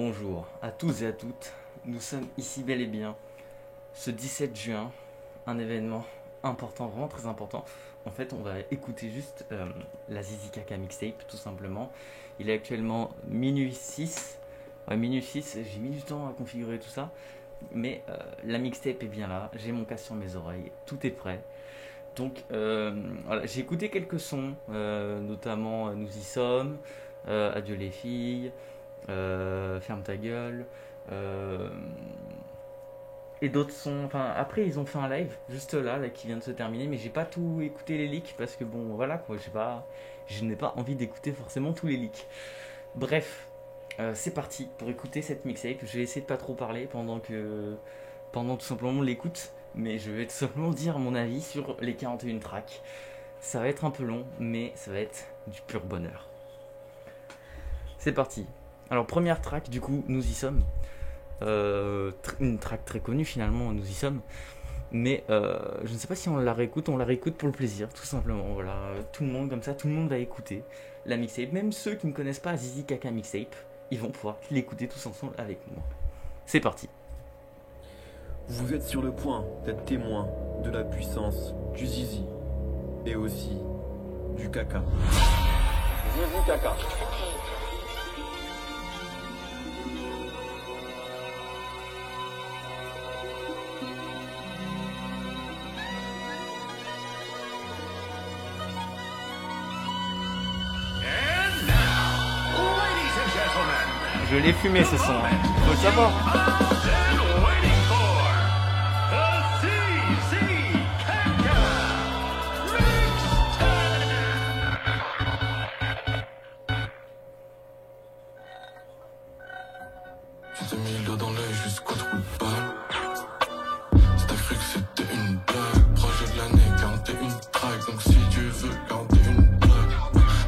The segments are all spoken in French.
Bonjour à tous et à toutes, nous sommes ici bel et bien ce 17 juin, un événement important, vraiment très important. En fait, on va écouter juste la Zizi Kaka mixtape, tout simplement. Il est actuellement minuit 6. Ouais, minuit 6, j'ai mis du temps à configurer tout ça. Mais la mixtape est bien là, j'ai mon casque sur mes oreilles, tout est prêt. Donc voilà, j'ai écouté quelques sons, notamment Nous y sommes, Adieu les filles, Ferme ta gueule, euh, et d'autres sons. Enfin, après, ils ont fait un live juste là qui vient de se terminer, mais j'ai pas tout écouté les leaks parce que bon, voilà quoi, je n'ai pas envie d'écouter forcément tous les leaks. Bref, c'est parti pour écouter cette mixtape. Je vais essayer de pas trop parler pendant tout simplement l'écoute, mais je vais tout simplement dire mon avis sur les 41 tracks. Ça va être un peu long, mais ça va être du pur bonheur. C'est parti. Alors, première track, du coup, Nous y sommes. Une track très connue finalement, Nous y sommes. Mais je ne sais pas si on la réécoute pour le plaisir, tout simplement. Voilà, tout le monde comme ça, tout le monde va écouter la mixtape. Même ceux qui ne connaissent pas Zizi Kaka mixtape, ils vont pouvoir l'écouter tous ensemble avec moi. C'est parti. Vous êtes sur le point d'être témoin de la puissance du zizi et aussi du caca. Zizi Kaka. Je l'ai fumé ce son, faut le savoir. Tu t'es mis le doigt dans l'œil jusqu'au trou de balle. C'était cru que c'était une blague. Projet de l'année, 41 tracks. Donc si tu veux 41 blagues,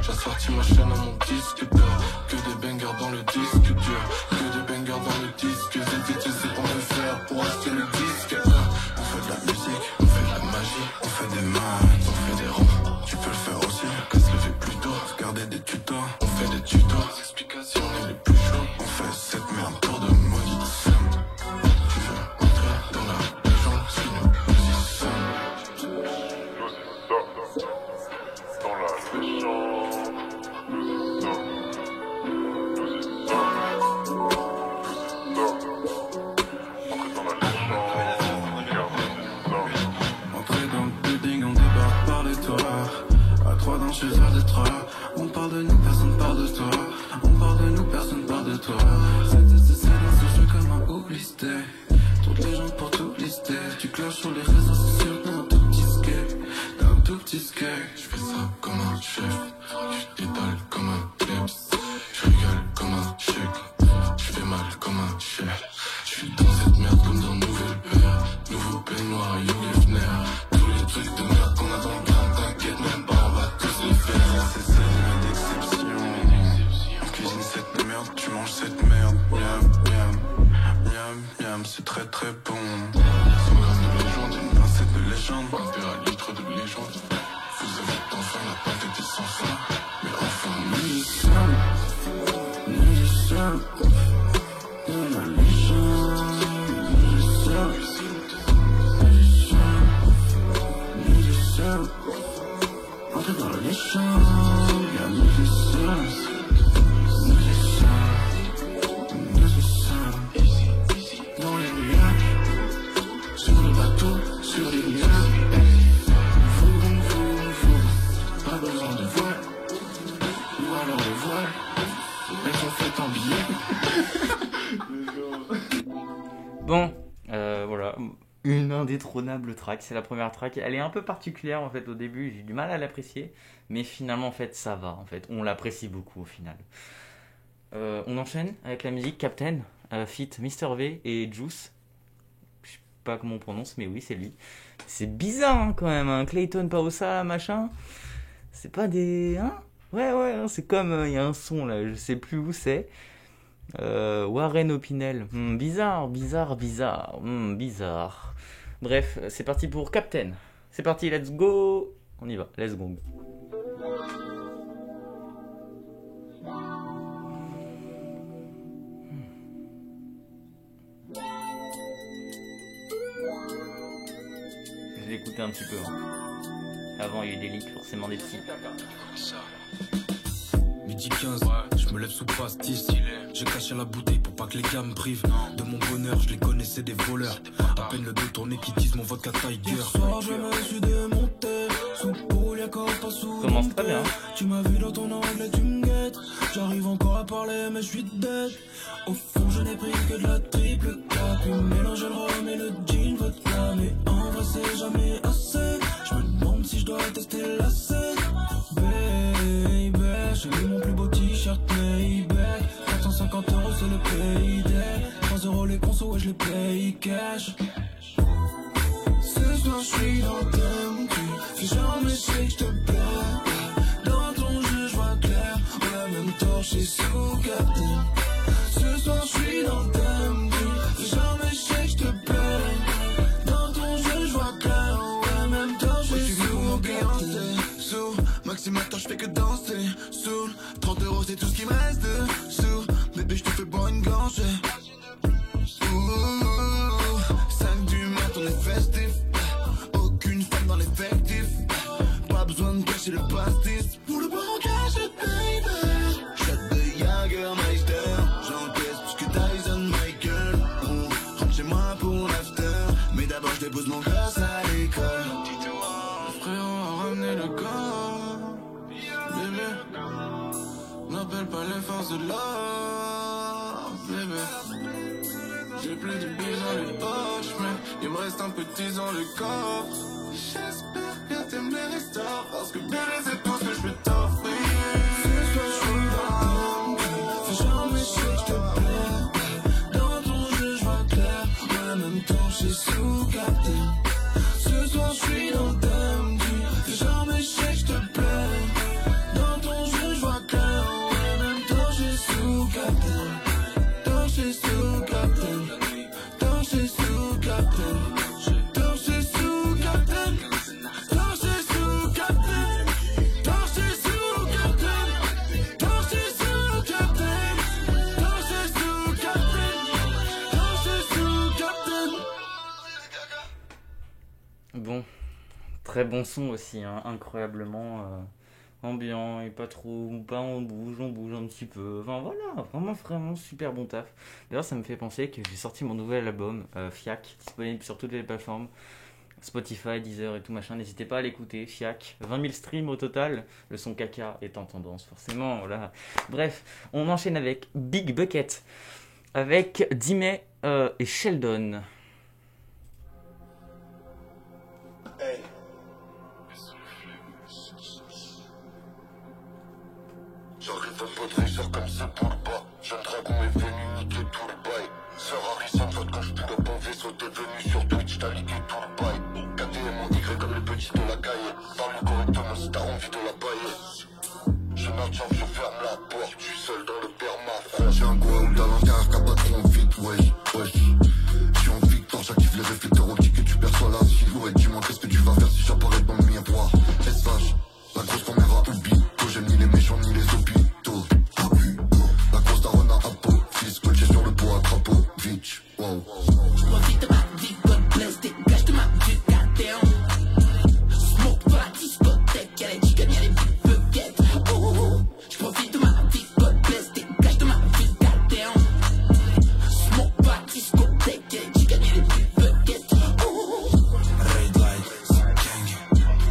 j'ai sorti ma chaîne à mon disque d'or. Que des bangers dans le disque dur. Que des bangers dans le disque. J'ai utilisé pour le faire, pour acheter le disque. On fait de la musique, on fait de la magie. On fait des maths, on fait des ronds. Tu peux le faire aussi, qu'à se lever plus tôt. Regarder des tutos, on fait des tutos. Explications, on est les plus chauds. On fait cette merde pour de maudits sommes. Tu veux entrer dans la légende, si nous y sommes. Dans la légende, nous y sommes. Nous y sommes. Entrez dans la légende, car nous y sommes. Entrée dans le building, on débarque par les toits. À trois dans chez A2-3. On parle de nous, personne parle de toi. On parle de nous, personne parle de toi. C'est dans ce jeu comme un oublisté. Toutes les gens pour tout lister. Tu clashes sur les réseaux sociaux, t'as un tout petit skate. T'as un tout petit skate. Je fais ça comme un chef. Je détale comme un kleps. Je rigole comme un chèque. Je fais mal comme un chef. Je suis dans cette merde comme dans Nouvelle Père. Nouveau peignoir, Young Hefner. Tous les trucs de merde qu'on a dans le grain, t'inquiète même pas, on va tous les faire. C'est ça, d'exception. On cuisine cette merde, tu manges cette merde. Miam, miam, miam, miam, c'est très très bon. 100 grammes de légende, une pincette de légende. Un verre à litre de légende. Vous avez enfin la pâte était sans fin. Mais enfin, nous y sommes. Nous y sommes. Dans la légende. Nous y sommes. Nous y sommes. Nous y sommes. Entrez dans la légende. Y'a nous y sommes. Nous y sommes. Nous y sommes. Dans les nuages. Sur le bateau, sur les nuages. Vous, pas besoin de voile. Ou alors le voile. Elles sont faites en billets. Bon, voilà, une indétrônable track, c'est la première track. Elle est un peu particulière en fait au début, j'ai du mal à l'apprécier, mais finalement en fait ça va, en fait, on l'apprécie beaucoup au final. On enchaîne avec la musique Captain, feat Mr V et Juice. Je sais pas comment on prononce, mais oui c'est lui. C'est bizarre hein, quand même, hein. Clayton Paosa machin, c'est pas des... Hein ouais, hein, c'est comme, il y a un son là, je sais plus où c'est. Warren Opinel. Bizarre. Bref, c'est parti pour Captain. C'est parti, let's go. On y va, let's go. l'écouter un petit peu. Hein. Avant, il y a eu des leaks, forcément des petits. Midi 15, je me lève sous pastis. J'ai caché la bouteille pour pas que les gars me privent de mon bonheur, je les connaissais des voleurs. À peine le dos tourné qui disent mon vodka Tiger. Je me suis démonté, sous poule, y'a encore pas sous. Commence très bien. Tu m'as vu dans ton angle et tu me guettes. J'arrive encore à parler mais je suis dead. Au fond je n'ai pris que de la triple cap. Puis mélanger le rhum et le gin vodka. Mais en vrai c'est jamais assez. Je me demande si je dois tester la scène. Baby, j'ai mis mon plus beau t-shirt Maybach. 450 € c'est le payday. 3 € les consos, ouais je les paye cash. Ce soir je suis dans le thème. Tu fais genre mais c'est que je te plais. Dans ton jeu je vois clair. On a même torché sous captain. Ce soir je suis dans le thème. Tu fais genre mais c'est que je te plais. Dans ton jeu je vois clair. On a même torché sous captain. Sous maximateur je fais que danser. Sous 30 € c'est tout ce qui me reste de sous. Bébé je te fais boire une gorgée. 5 du mat on est festif. Aucune femme dans l'effectif. Pas besoin de cacher le pastis. Pour le bar on cache le baby. Shot de Jagermeister. J'encaisse plus que Tyson Michael. On rentre chez moi pour l'after. Mais d'abord je dépose mon gosse à l'école. Frérot a ramené le corps. Bébé, n'appelle pas les forces de l'ordre. Bébé, j'ai plus de billes dans les poches, mais il me reste un petit dans le corps. J'espère bien t'aimes les restaurateurs, parce que bébé c'est tout ce que je peux t'offrir. Ce soir je suis dans fais genre mais je sais que je te plais. Dans ton jeu je vois clair, en même temps j'ai sous capté. Ce soir je suis dans le thème du fais genre mais je sais que je te plais. Dans ton jeu je vois clair, en même temps j'ai sous capté. Torché sous capté. Torché sous capté. Torché sous capté. Torché sous capté. Torché sous capté. Torché sous capté. Torché sous capté. Torché sous capté. Bon, très bon son aussi, hein, incroyablement ambiant et pas trop, pas on bouge un petit peu. Enfin voilà, vraiment super bon taf. D'ailleurs ça me fait penser que j'ai sorti mon nouvel album, Fiac, disponible sur toutes les plateformes, Spotify, Deezer et tout machin. N'hésitez pas à l'écouter, Fiac. 20 000 streams au total, le son caca est en tendance forcément, voilà. Bref, on enchaîne avec Big Bucket, avec Dimay et Sheldon. J'arrive à poudrer, sors comme ça pour le bas. Jeune dragon est venu niquer tout le bail. Sœur Harrison, vote quand je pourrais pas vaisseau. T'es venu sur Twitch, t'as liqué tout le bail. KTM en Y comme les petits de la caille. Parle correctement si t'as envie de la bailler. Je n'attends, je ferme la porte. Je suis seul dans le permafrost. J'ai un goût ou talent car qu'a pas trop vite, wesh. Je suis en victoire, j'active les réflecteurs optiques et tu perçois la silhouette. Dis-moi qu'est-ce que tu vas faire si j'apparais dans le miroir. SH, la grosse caméra oublie. J'aime ni les méchants ni les hôpitaux. La grosse daronne à Apophis, coaché sur le bois à Krapovitch. Wow. J'profite de ma vie, God bless, dégage de ma vie, goddamn. Smoke dans la discothèque, y'a les chicanes, y'a les big buckets. J'profite de ma vie, God bless, dégage de ma vie, goddamn. Smoke dans la discothèque, y'a les chicanes, y'a les big buckets. Red light, gang.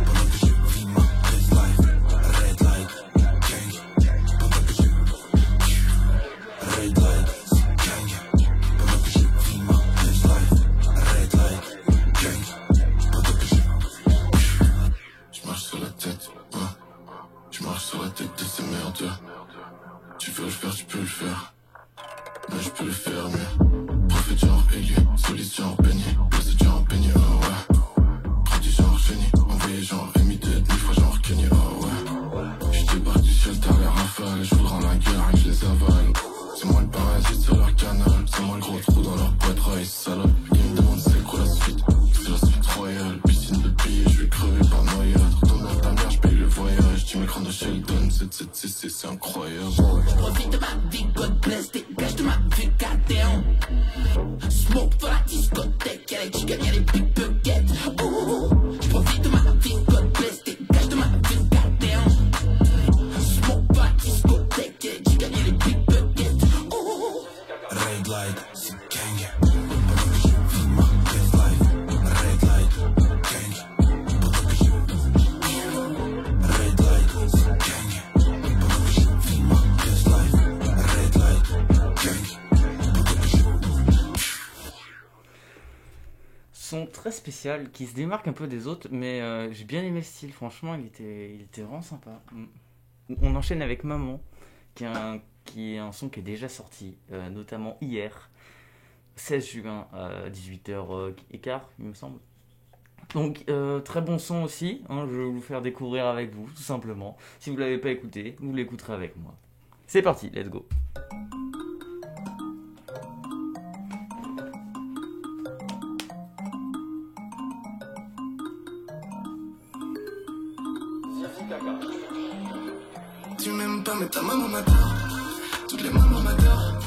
Pendant que je vis ma best life. Red light, gang. Pendant que je Red light, gang. Pendant que je vis ma best life. Red light, gang. Pendant que je marche sur la tête, ouais. Je marche sur la tête de ces merdes. Tu veux le faire, tu peux le faire. Mais je peux le faire mieux. Prophète genre ailier, soliste genre peigné. Blessé genre peigné, oh ouais. Produit genre génie, envoyé genre imité, 1000 fois genre Kenny, oh ouais. J'étais parti sur le terre, les rafales, je voudrais la guerre et je les avale. C'est moi le parasite sur leur canal, c'est moi le gros trou dans leur boîte rail, salope. Ils me demandent c'est quoi la suite, c'est la suite royale. Piscine de billets, je vais crever par noyade. Retourne à ta mère, je paye le voyage. Tu m'écran de Sheldon, c'est incroyable. J'profite de ma vie, God bless, dégage de ma vie, goddamn. Smoke dans la discothèque, y'a les chicanes, y'a les big buckets. Red light, c'est gang. Pendant que je vis ma best life. Red light, gang. Pendant que je Red light, c'est gang. Pendant que je vis ma best life. Red light, gang. Pendant que je Son très spécial qui se démarque un peu des autres, mais j'ai bien aimé le style, franchement il était vraiment sympa. On enchaîne avec Maman, qui est un son qui est déjà sorti, notamment hier, 16 juin à 18h15 il me semble. Donc très bon son aussi, hein, je vais vous le faire découvrir avec vous tout simplement. Si vous ne l'avez pas écouté, vous l'écouterez avec moi. C'est parti, let's go. Tu m'aimes pas mais ta maman m'adore. Toutes les mamans m'adorent.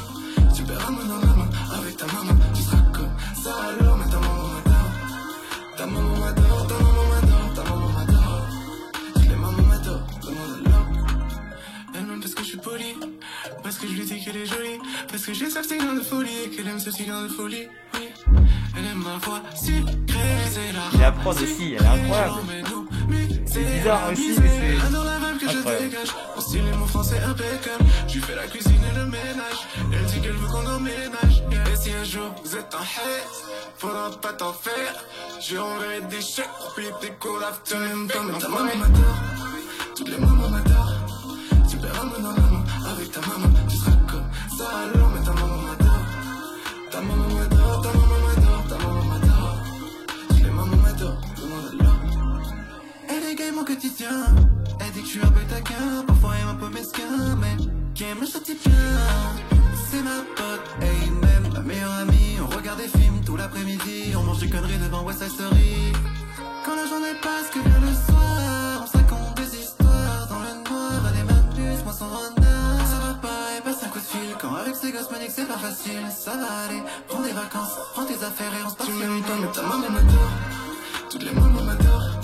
Tu paieras mon nom maman. Avec ta maman tu seras comme ça alors. Mais ta maman m'adore. Ta maman m'adore, ta maman m'adore, ta maman m'adore. Toutes les mamans m'adorent, demande alors. Elle m'aime parce que je suis poli. Parce que je lui dis qu'elle est jolie. Parce que j'ai ce petit grain de folie. Et qu'elle aime ce petit grain de folie. Oui. Elle aime ma voix sucrée. C'est la La prod aussi, elle est incroyable. C'est bizarre aussi, mais c'est incroyable. Mon style et mon français impeccable. Je lui fais la cuisine et le ménage. Elle dit qu'elle veut qu'on emménage. Et si un jour vous êtes en haze, faudra pas t'en faire. Je enverrai des chèques pour payer tes cours d'after. Tu m'aimes pas mais ta maman m'adore. Toutes les mamans m'adorent. Tu paieras mon nom maman. Avec ta maman tu seras comme ça alors. Mais ta maman m'adore. Ta maman m'adore, ta maman m'adore, ta maman m'adore. Toutes les mamans m'adorent, demande alors. Elle égaye mon quotidien. Elle dit que je suis un peu taquin. Parfois elle est un peu mesquin. Mais qui aime le châtie bien. C'est ma pote, et même ma meilleure amie. On regarde des films tout l'après-midi. On mange des conneries devant West Side Story. Quand la journée passe, que vient le soir, on se raconte des histoires. Dans le noir, elle est même plus, moi son renard. Ça va pas, et passe un coup de fil. Quand avec ces gosses maniques c'est pas facile. Ça va aller, prends des vacances, prends tes affaires et on se part. Tu m'aimes pas mais ta maman m'adore. Toutes les mamans m'adorent.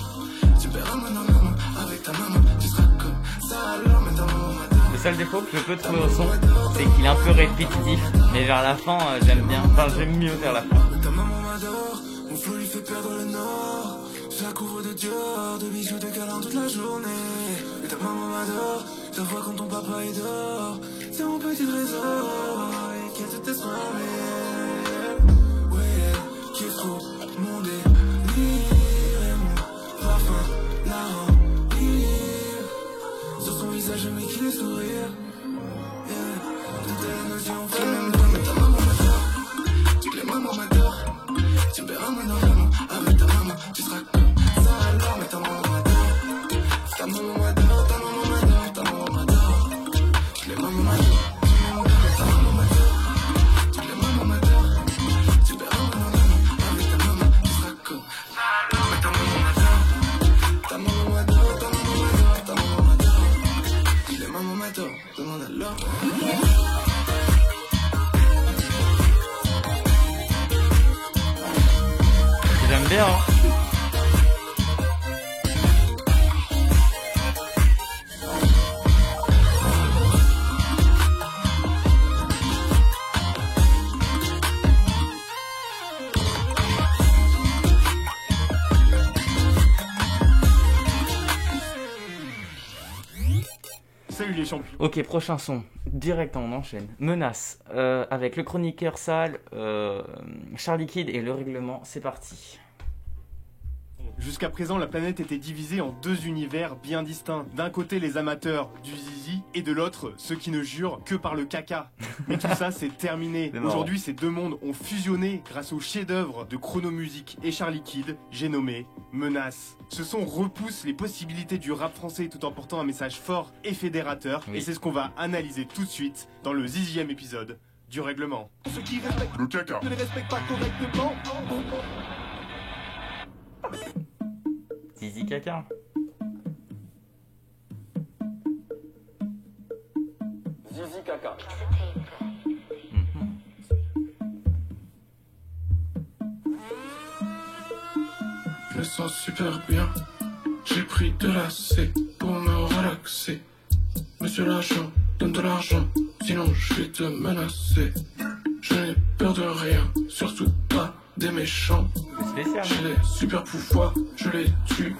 Tu paieras mon nom maman. Avec ta maman tu seras comme ça alors. Mais ta maman m'adore. Le seul défaut que je peux trouver au son, c'est qu'il est un peu répétitif, mais vers la fin j'aime bien, enfin j'aime mieux vers la fin. Mais ta maman m'adore. Mon flow lui fait perdre le nord. Je la couvre de Dior, de bijoux, de câlins toute la journée. Mais ta maman m'adore. Je la vois quand ton papa est dehors. C'est mon petit trésor. Et qu'elle te teste ouais, qui est trop mon délire. Et mon parfum la remplir. Sur son visage je mets qu'il est sourire. Yeah. Toutes les notions fait même pas. Mais ta maman m'adore. Toutes les mamans m'adorent. Tu paieras mon nom maman. Avec ta maman tu seras comme ça alors. Mais ta maman m'adore. Ta maman m'adore, ta maman m'adore, ta maman m'adore. Toutes les mamans m'adorent. Tu m'aimes pas mais ta maman m'adore. Toutes les mamans m'adorent. Tu paieras mon nom maman. Avec ta maman tu seras comme ça alors. Mais ta maman m'adore. Ta maman m'adore, ta maman m'adore, ta maman m'adore. Toutes les mamans m'adorent, demande alors. J'aime bien, hein. Salut les champions. Ok, prochain son, direct on enchaîne. Menace, avec le chroniqueur sale, Charlie Kid et le règlement, c'est parti. Jusqu'à présent, la planète était divisée en deux univers bien distincts. D'un côté, les amateurs du zizi, et de l'autre, ceux qui ne jurent que par le caca. Mais tout ça, c'est terminé. C'est marrant. Aujourd'hui, ces deux mondes ont fusionné grâce au chef-d'œuvre de Chrono Music et Charlie Kid, j'ai nommé Menace. Ce son repousse les possibilités du rap français tout en portant un message fort et fédérateur. Oui. Et c'est ce qu'on va analyser tout de suite dans le 10e épisode du règlement. Ceux qui respectent Le caca. ne les respectent pas correctement. Zizi Caca. Zizi caca. Je me sens super bien. J'ai pris de la C pour me relaxer. Monsieur l'agent, donne de l'argent, sinon je vais te menacer. Je peur de rien, surtout pas des méchants. Spécial. J'ai les super pouvoirs, je les tue.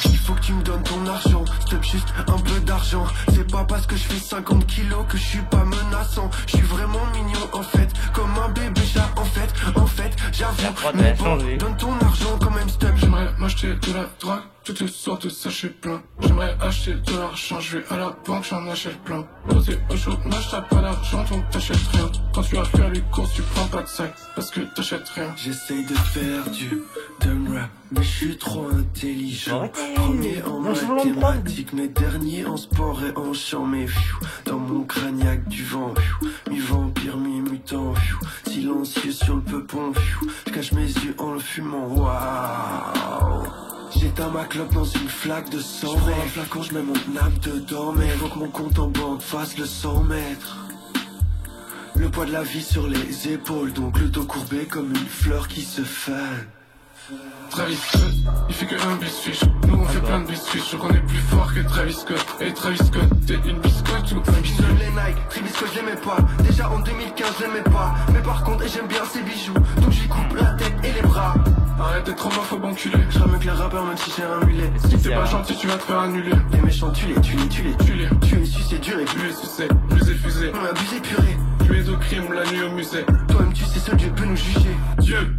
Il faut que tu me donnes ton argent, stop juste un peu d'argent. C'est pas parce que je fais 50 kilos que je suis pas menaçant. Je suis vraiment mignon en fait, comme un bébé chat en fait, La j'avoue. prod Mais a bon, changé. donne ton argent quand même stop. J'aimerais m'acheter de la drogue, toutes les sortes de sachets pleins. J'aimerais acheter de l'argent, je vais à la banque, j'en achète plein. Toi t'es au chômage, t'as pas d'argent, donc t'achètes rien. Quand tu vas faire les courses, tu prends pas de sac, parce que t'achètes rien. J'essaye de faire du dumb rap, mais je suis trop intelligent. Arrêtez. Premier en Non, je veux l'en mathématiques, mais dernier en sport et en chant. Mais pfiou, dans mon crâniaque du vent, pfiou, mi-vampire, mi-mutant, pfiou, silencieux sur le peupon, pfiou, je cache mes yeux en le fumant. Waouh! J'éteins ma clope dans une flaque de sang. Je prends un flacon, je mets mon nappe dedans. Mais faut que mon compte en banque fasse le 100 mètres. Le poids de la vie sur les épaules, donc le dos courbé comme une fleur qui se fane. Travis Scott, il fait que un biscuit. Nous on fait plein de biscuits, je qu'on est plus fort que Travis Scott. Et Travis Scott, t'es une biscotte ou un biscuit? J'aime les Nike, Tribisco je l'aimais pas. Déjà en 2015 je l'aimais pas. Mais par contre j'aime bien ses bijoux, donc j'y coupe la tête et les bras. Arrête d'être homophobe enculé. Je rame que les rappeurs même si j'ai un mulet. Si t'es pas gentil, tu vas te faire annuler. Les méchants tu les tues, Tu es sucé dur et lui es sucé, plus effusé. on a abusé purée. Tu es au crime la nuit au musée. Toi-même tu sais seul Dieu peut nous juger. Dieu!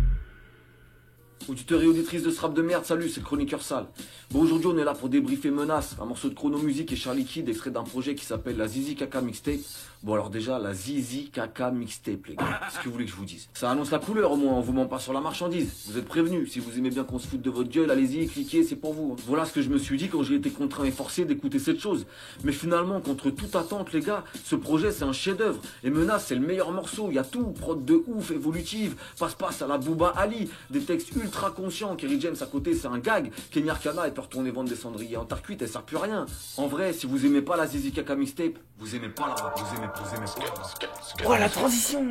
Auditeurs et auditrices de ce rap de merde, salut, c'est le chroniqueur sale. Bon, aujourd'hui on est là pour débriefer Menace, un morceau de Chrono Music et Charlie Kid, extrait d'un projet qui s'appelle la Zizi Kaka Mixtape. Bon alors déjà, la Zizi Kaka Mixtape, les gars, qu'est-ce que vous voulez que je vous dise? Ça annonce la couleur au moins, on vous ment pas sur la marchandise. Vous êtes prévenus, si vous aimez bien qu'on se foute de votre gueule, allez-y, cliquez, c'est pour vous. Voilà ce que je me suis dit quand j'ai été contraint et forcé d'écouter cette chose. Mais finalement, contre toute attente, les gars, ce projet c'est un chef-d'œuvre. Et Menace, c'est le meilleur morceau, il y a tout, prod de ouf, évolutive, passe-passe à la Booba Ali, des textes ultra conscients, Kerry James à côté c'est un gag, Kenny Arcana elle peut retourner vendre des cendriers en terre cuite, elle sert plus à rien. En vrai, si vous aimez pas la Zizi Kaka Mixtape, vous aimez pas la rap, vous aimez pas. Oh la transition!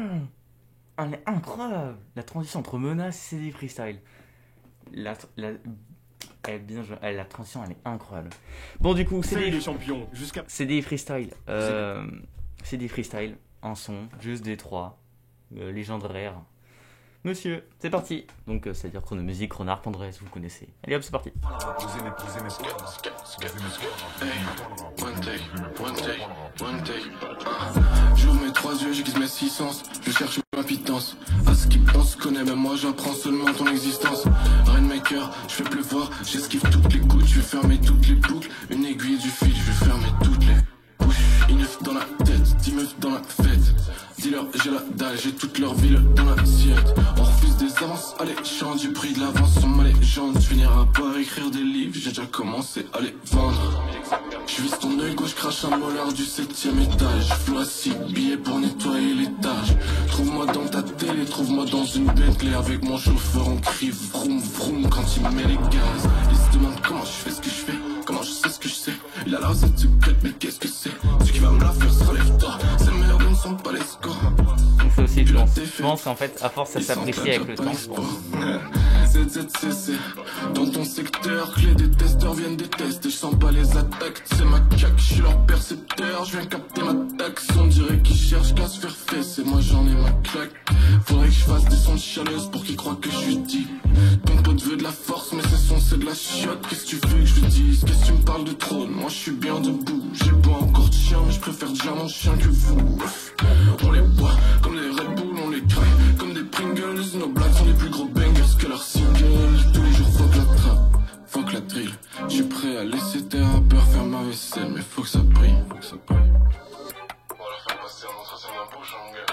Elle est incroyable! La transition entre Menace et CD Freestyle. Elle est bien jouée. La transition elle est incroyable. Bon du coup, C'est les champions, jusqu'à... CD Freestyle. CD Freestyle, un son, juste des trois. Légendaire. Monsieur, c'est parti. Donc c'est-à-dire Chrono Music, Renard, Pandresse, vous connaissez. Allez hop, c'est parti. One take. J'ouvre mes trois yeux, j'aiguise mes six sens. Je cherche ma pitance. À ce qui pense, connaît, même moi j'apprends seulement ton existence. Rainmaker, je fais pleuvoir, j'esquive toutes les gouttes, je vais fermer toutes les boucles. Une aiguille du fil, je vais fermer toutes les bouches. Une œuf dans la tête, 10 meufs dans la fête. Dis-leur, j'ai la dalle, j'ai toute leur ville dans l'assiette. On refuse des avances alléchantes, j'ai pris de l'avance sur ma légende. Je finirai par écrire des livres, j'ai déjà commencé à les vendre. Je vise ton œil gauche, crache un molar du 7ème étage. Je floue à 6 billets pour nettoyer l'étage. Trouve-moi dans ta télé, trouve-moi dans une Bentley. Avec mon chauffeur on crie vroom vroom quand il met les gaz. Il se demande comment je fais ce que je fais, comment je sais ce que je sais. Il a la recette secrète mais qu'est-ce que c'est? Ce qui va me la faire se relève-toi. Ces merdes ne sont pas les scores. Donc ça aussi je pense qu'en fait à force ça s'apprécie avec le temps. ZZCC. Dans ton secteur, clé des testeurs viennent des tests et je sens pas les attaques. C'est ma caque, je suis leur percepteur. Je viens capter ma taxe. On dirait qu'ils cherchent qu'à se faire fesser. Moi j'en ai ma claque. Faudrait que je fasse des sons de chialeuse pour qu'ils croient que je suis deep. Ton pote veut de la force, mais ce son c'est de la chiotte. Qu'est-ce que tu veux que je te dise? Qu'est-ce que tu me parles de trône? Moi je suis bien debout. J'ai pas encore de chien, mais je préfère déjà mon chien que vous. On les boit comme des Red Bull, on les craque comme des Pringles. Nos blagues sont les plus gros bangers que leurs singles. Tous les jours fuck la trappe, fuck la drill. Je suis prêt à laisser tes rappeurs faire ma vaisselle, mais faut que ça brille, faut que ça brille. On va leur faire passer un entretien d'embauche, mon gars.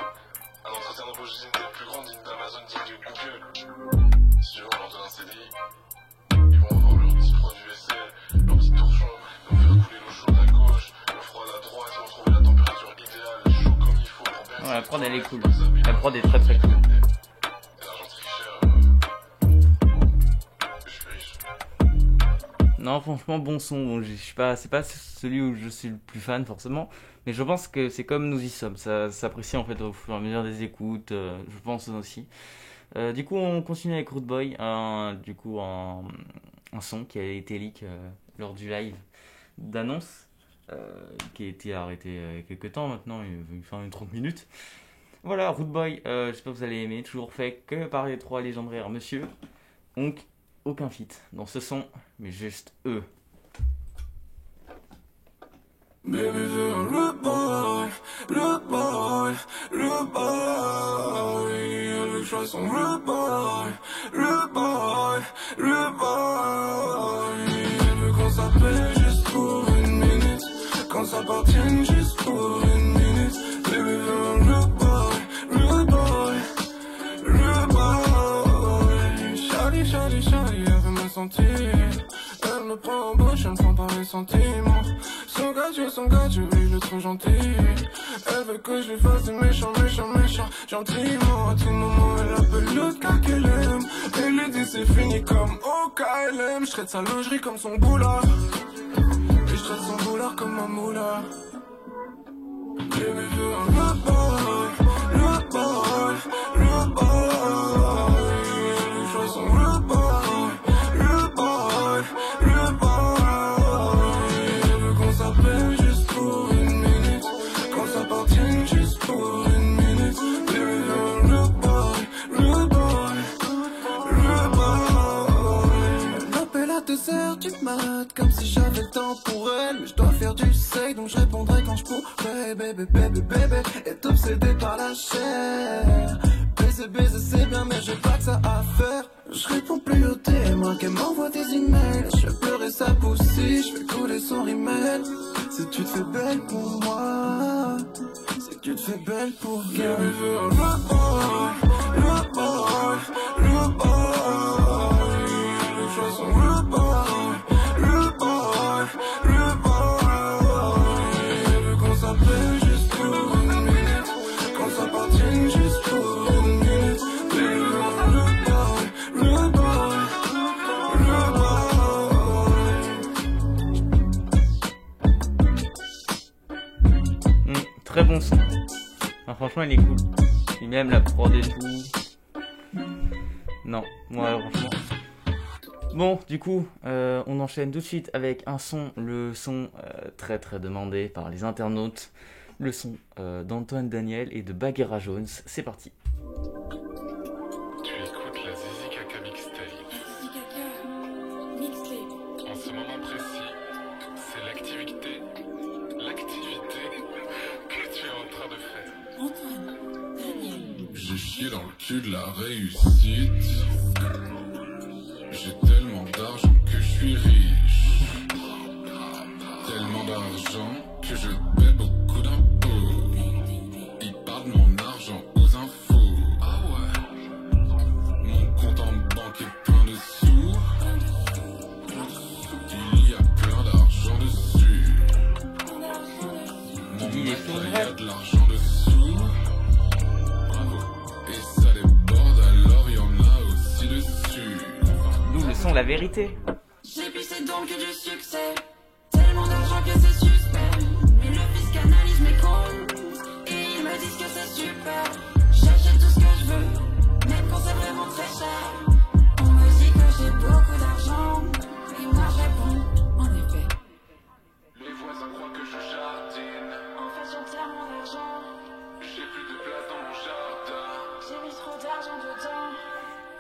Un entretien d'embauche digne des plus grandes dignes d'Amazon, digne de Google. Si tu veux, on leur donne un CDI. Ils vont avoir leur petit produit essai, leur petit torchon. Ils vont faire couler l'eau chaude à gauche, l'eau froide à droite. Ils vont trouver la température idéale, chaud comme il faut pour bien. Ouais, la prod elle est cool. La prod est très très cool. Et l'argent tricheur, je suis riche. Non, franchement, bon son. Bon, je suis pas, c'est pas celui où je suis le plus fan forcément, mais je pense que c'est comme nous y sommes. Ça s'apprécie en fait au fur et à mesure des écoutes. Je pense aussi. Du coup, on continue avec Root Boy, un son qui a été leak lors du live d'annonce, qui a été arrêté il y a quelques temps maintenant, il fait 30 minutes. Voilà, Rude Boy, j'espère que vous allez aimer. Toujours fait que par les trois légendaires monsieur. Donc, aucun feat dans ce son, mais juste eux. Baby, veux un rude boy, rude boy, rude boy. Elle veut que je sois son rude boy, rude boy, rude boy. Elle veut qu'on s'appelle juste pour une minute, qu'on s'appartienne juste pour une minute. Baby, veux un rude boy, rude boy, rude boy. Shawty, shawty, shawty, elle veut me sentir. Elle me prend en bouche, elle me sent par les sentiments. Son gars, oui, je le trouve gentil. Elle veut que je lui fasse des méchants, méchants, méchants. Gentiment, à tout moment, elle appelle l'autre gars qu'elle aime. Elle lui dit c'est fini comme au KLM. Je traite sa lingerie comme son boulard. Et je traite son boulard comme un moulard. Baby, veux un rude boy, rude boy, rude boy. Elle veut que je sois son rude boy, rude boy, rude boy. Elle veut qu'on s'appelle juste pour une minute, qu'on s'appartienne juste pour une minute. Baby, veux un rude boy, rude boy, rude boy. Elle m'appelle à 2h du mat, comme si j'avais le temps pour elle. Mais je dois faire du sexe, donc je répondrai quand je pourrai. Baby, baby, baby, est obsédé par la chair. Baiser, baiser, c'est bien, mais j'ai pas que ça à faire. Je réponds plus au témoin qu'elle m'envoie des emails. Je fais pleurer sa poussée, je fais couler son rimel. Si tu te fais belle pour moi, c'est que tu te fais belle pour elle. Baby, veux un rude boy, rude boy, rude boy. Elle veut que je sois son rude boy, rude boy, rude boy. Elle veut qu'on s'appelle juste pour une minute, qu'on s'appartienne juste pour une minute. Baby, veux un rude boy, rude boy, rude boy. Très bon son. Ah, franchement, il est cool. Et même la prod et tout. Non, moi, franchement. Bon, du coup, on enchaîne tout de suite avec un son, le son très très demandé par les internautes, le son d'Antoine Daniel et de Bagheera Jones. C'est parti. Tu écoutes la Zizi Kaka Mixtape. En ce moment précis, c'est l'activité que tu es en train de faire. Antoine, Daniel. J'ai chié dans le cul de la réussite. J'ai tellement d'argent que je suis riche. Tellement d'argent que je paie beaucoup d'impôts. Ils parlent de mon argent aux infos. Ah ouais. Mon compte en banque est plein de sous. Il y a plein d'argent dessus. Mon Il est mec sur là, le il y a rap. de l'argent dessous. Bravo. Et ça déborde alors il y en a aussi dessus. Nous, le son, la vérité. J'ai pissé donc que du succès. Tellement d'argent que c'est suspect. Mais le fisc analyse mes comptes. Et ils me disent que c'est super. J'achète tout ce que je veux, même quand c'est vraiment très cher. On me dit que j'ai beaucoup d'argent. Et moi je réponds, en effet. Les voisins croient que je jardine. En fait j'ai tellement d'argent. J'ai plus de place dans mon jardin. J'ai mis trop d'argent dedans.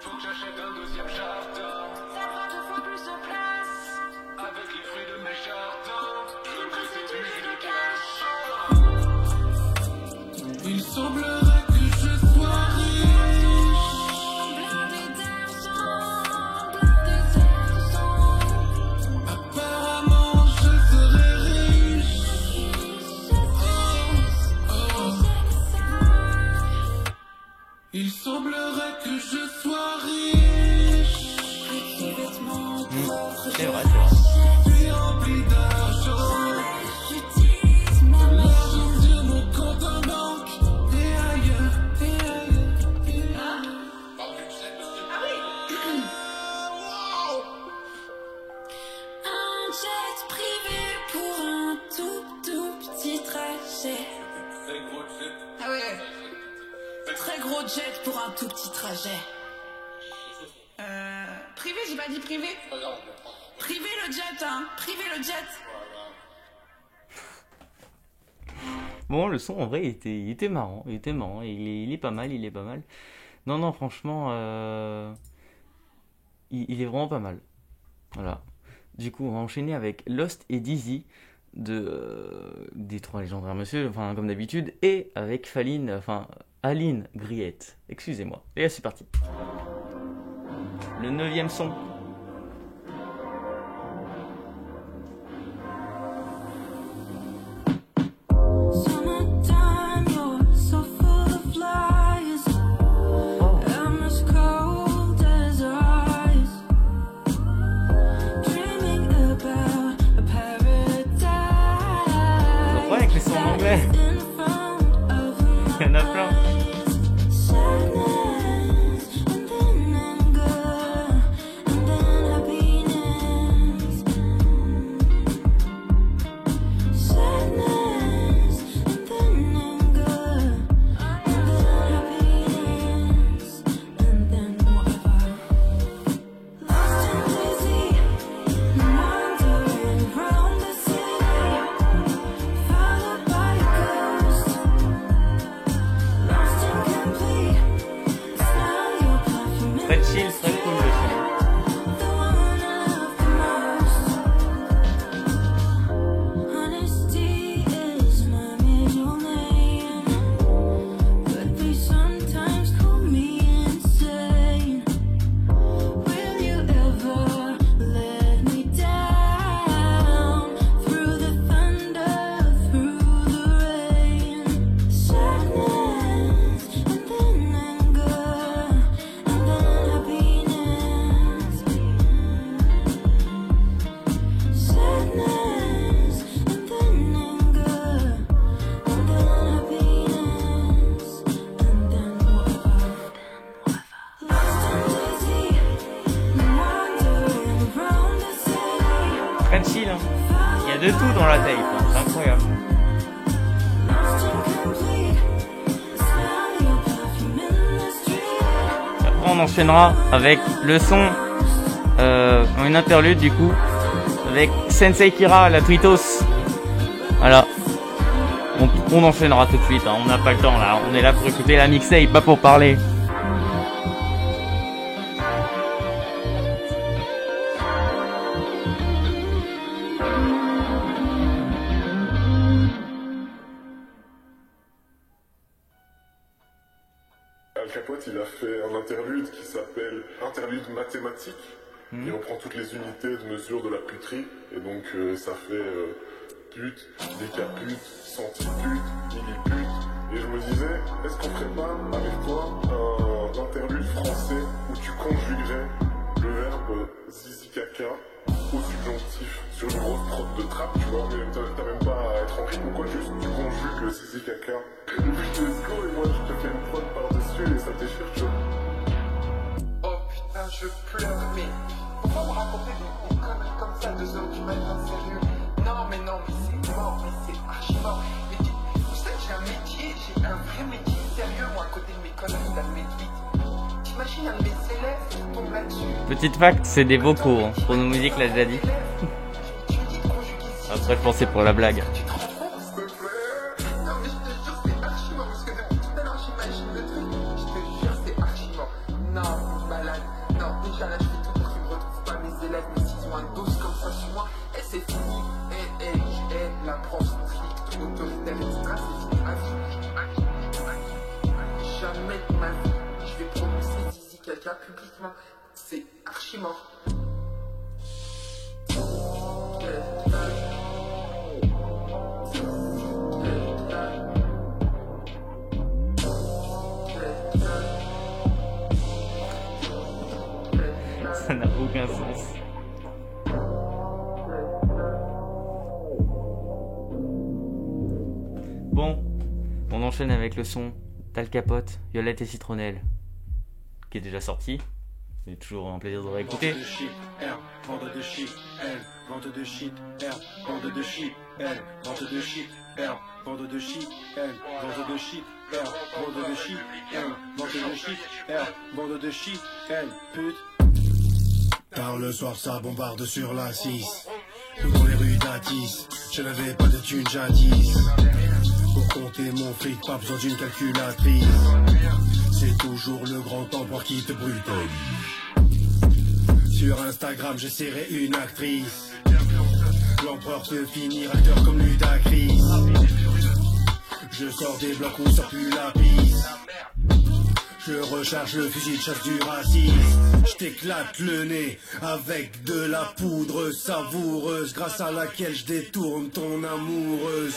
Faut que j'achète un deuxième jardin. Ça fera 2 fois plus de place. Avec les fruits de mes jardins, je me séduis de cash. Il semblerait que je sois riche. Blindé d'argent, blindé d'argent. Apparemment je serai riche. Il semblerait que je sois riche. C'est vrai, c'est vrai. Je suis rempli d'argent. J'utilise ma L'argent sur mon compte en banque. Et ailleurs, et ailleurs, et un jet privé pour un tout petit trajet. Ah ouais. Très gros jet pour un tout petit trajet. Privé, j'ai pas dit privé. Privé le jet, hein. Privé le jet. Bon, le son en vrai il était marrant, il est pas mal, Non, non, franchement, il est vraiment pas mal. Voilà. Du coup, on va enchaîner avec Lost et Dizzy des Trois Légendaires Monsieur, enfin comme d'habitude, et avec Aline Griette. Excusez-moi. Et là, c'est parti. Le 9e son. Il y en a plein. Très chill, très cool le son. Très chill, hein. Il y a de tout dans la tape, hein. C'est incroyable. Après on enchaînera avec le son, une interlude du coup, avec Sensei Kira, la Twitos. Voilà. On enchaînera tout de suite, hein. On n'a pas le temps là, on est là pour écouter la mixtape, pas pour parler. Al Capote, il a fait un interlude qui s'appelle Interlude mathématique. Il reprend toutes les unités de mesure de la puterie. Et donc ça fait pute, décapute, centipute, millipute. Et je me disais, est-ce qu'on ferait pas avec toi un interlude français où tu conjuguerais le verbe zizi caca au subjonctif sur une grosse prod de trap, tu vois, mais t'as même pas à être en rythme ou quoi, juste tu conjugues le zizi caca. Et puis let's go, et moi je te fais une prod par-dessus et ça déchire, tu vois. Oh putain, je pleure, mais pourquoi vous racontez des conneries comme ça 2 heures du matin, sérieux? Non, mais c'est mort, mais c'est archi mort. Mais vous savez que j'ai un vrai métier sérieux, moi, à côté de mes conneries d'Almédite. T'imagines un de mes élèves qui tombe là-dessus? Petite fact, c'est des vocaux, hein. Chronomusique l'a déjà dit. Après, je pensais pour la blague. Publiquement, c'est archi mort. Ça n'a aucun sens. Bon, on enchaîne avec le son d'Al Capote, Violette et Citronnelle, qui est déjà sorti. C'est toujours un plaisir de le réécouter. Vente de shit, elle, vente de shit, R, vente de shit, elle, vente de shit, R, vente de shit, elle, vente de shit, R, vente de shit, elle, vente de shit, R, vente de shit, elle, pute. Tard le soir, ça bombarde sur la 6. Nous dans les rues d'Atis, je n'avais pas de thune jadis. Pour compter mon fric, pas besoin d'une calculatrice. C'est toujours le grand empereur qui te brutalise. Sur Instagram, je serai une actrice. L'empereur se finira acteur comme Ludacris. Je sors des blocs où ça pue la pisse. Je recharge le fusil de chasse du racisme. Je t'éclate le nez avec de la poudre savoureuse, grâce à laquelle je détourne ton amoureuse.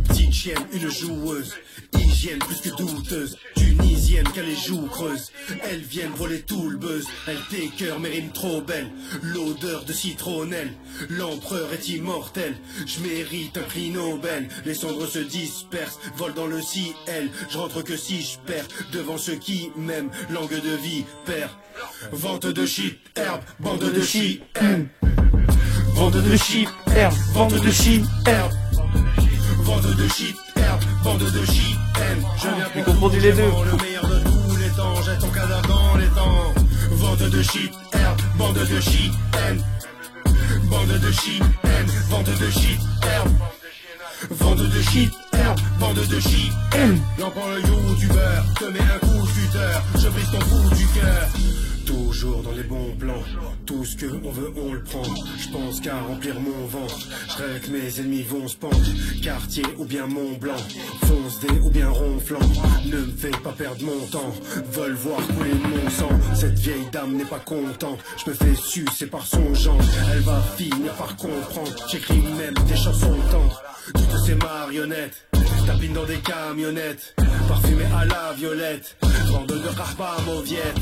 Petite chienne, une joueuse, hygiène plus que douteuse, tunisienne qu'elle les joues creuses. Elles viennent voler tout le buzz, elles t'écœurent mais riment trop belle. L'odeur de citronnelle, l'empereur est immortel. Je mérite un prix Nobel, les cendres se dispersent, volent dans le ciel. Je rentre que si je perds devant ceux qui m'aiment, langue de vie perd. Vente de shit, herbe, bande de shit, herbe. Vente de shit, herbe, vente de shit, herbe. Vente de shit, herbe, bande de shit, herbe. Je viens pour confondu les deux. le meilleur de tous les temps, jette ton cadavre dans les temps. Vente de shit, herbe, bande de shit, herbe. Bande de shit, herbe, vente de shit, herbe. Vente de shit, herbe, bande de shit, herbe. L'empereur le youtubeur, te mets un coup de tuteur, je brise ton bout du cœur. Toujours dans les bons plans, tout ce que on veut on le prend. Je pense qu'à remplir mon ventre, je rêve que mes ennemis vont se pendre. Quartier ou bien Mont Blanc, fonce des ou bien ronflant. Ne me fais pas perdre mon temps, veulent voir couler mon sang. Cette vieille dame n'est pas contente, je me fais sucer par son genre. Elle va finir par comprendre, j'écris même des chansons tendres. Toutes ces marionnettes tapine dans des camionnettes, parfumé à la violette, vendeur de rahba mauviette,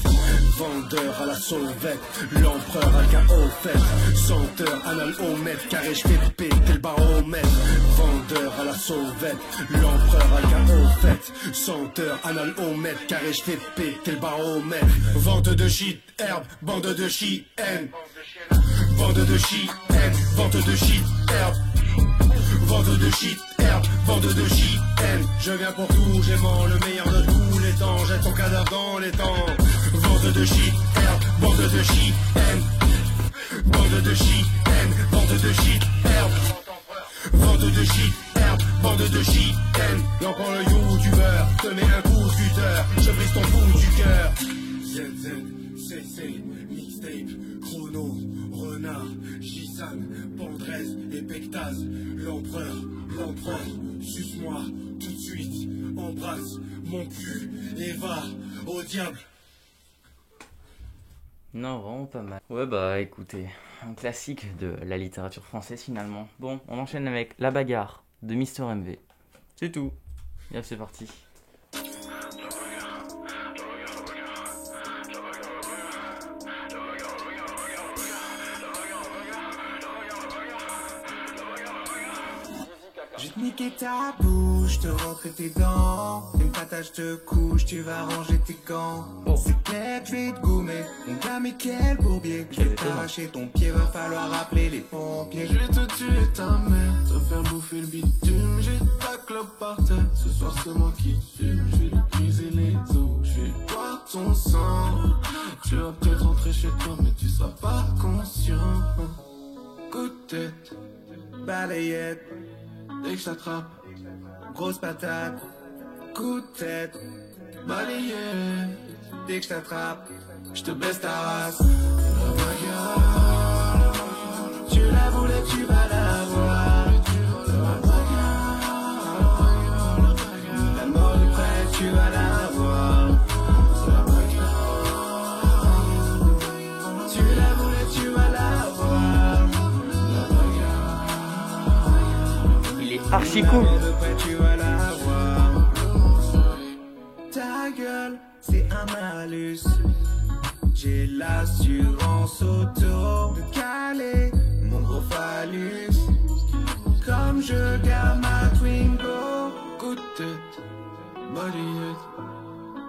vendeur à la sauvette, l'empereur à chaos fait, senteur anal au mètre, carré je fais péter le baromètre, vendeur à la sauvette, l'empereur à chaos fait, senteur anal au mètre, carré je fais péter le baromètre, vente de shit, herbe, bande de shit, haine, vente de shit, haine, vente de shit, herbe. Vente de shit, herbe, vente de shit, haine. Je viens pour tout, j'aimant le meilleur de tous les temps. Jette ton cadavre dans les temps. Vente de shit, herbe, bande de shit, haine. Bande de shit, haine, vente de shit, herbe. Vente de shit, herbe, bande de shit, haine. L'empereur le youtubeur, te mets un coup de tuteur. Je brise ton bout du cœur. ZZ, CC, mixtape, chrono, renard, Gisan, Pandrez et Pectaz. L'empereur, suce-moi tout de suite, embrasse mon cul et va au diable. Non, vraiment pas mal. Ouais, bah écoutez, un classique de la littérature française finalement. Bon, on enchaîne avec La Bagarre de Mister MV. C'est tout. Bien, c'est parti. Je vais te niquer ta bouche, te rentrer tes dents. Une patate te couche, tu vas ranger tes gants. C'est clair que je vais te gommer, mon gars mais quel bourbier. Je vais t'arracher ton pied, va falloir appeler les pompiers. Je vais te tuer ta mère, te faire bouffer le bitume. J'ai ta clope par terre, ce soir c'est moi qui tue. Je vais lui briser les os, je vais boire ton sang. Tu vas peut-être rentrer chez toi mais tu seras pas conscient. Coup de tête, Balayette, dès que je t'attrape, grosse patate, coup de tête, balayé. dès que je t'attrape, Je te baisse ta race. la bagarre. Tu la voulais, tu vas la voir. La bagarre. La mort est prête, tu vas la voir. La bagarre. Tu la voulais, tu vas la voir. La bagarre. Il est archi cool. La mort est prête, tu vas la voir. Ta gueule, c'est un malus. J'ai l'assurance auto de caler mon gros phallus. Comme je garde ma Twingo. Coup de tête, balayette.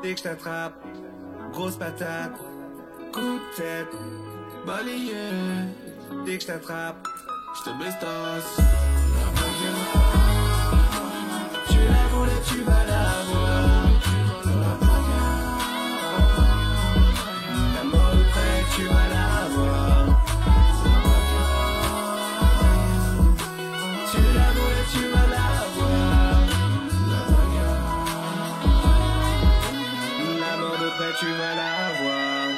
Dès que je t'attrape, grosse patate. Coup de tête, Balayé, dès que je t'attrape, je te baisse ta race. la bagarre. Tu la voulais, tu vas la voir. La bagarre. La mort est prête, tu vas la voir. La bagarre. Tu la voulais, tu vas la voir. mal à voir.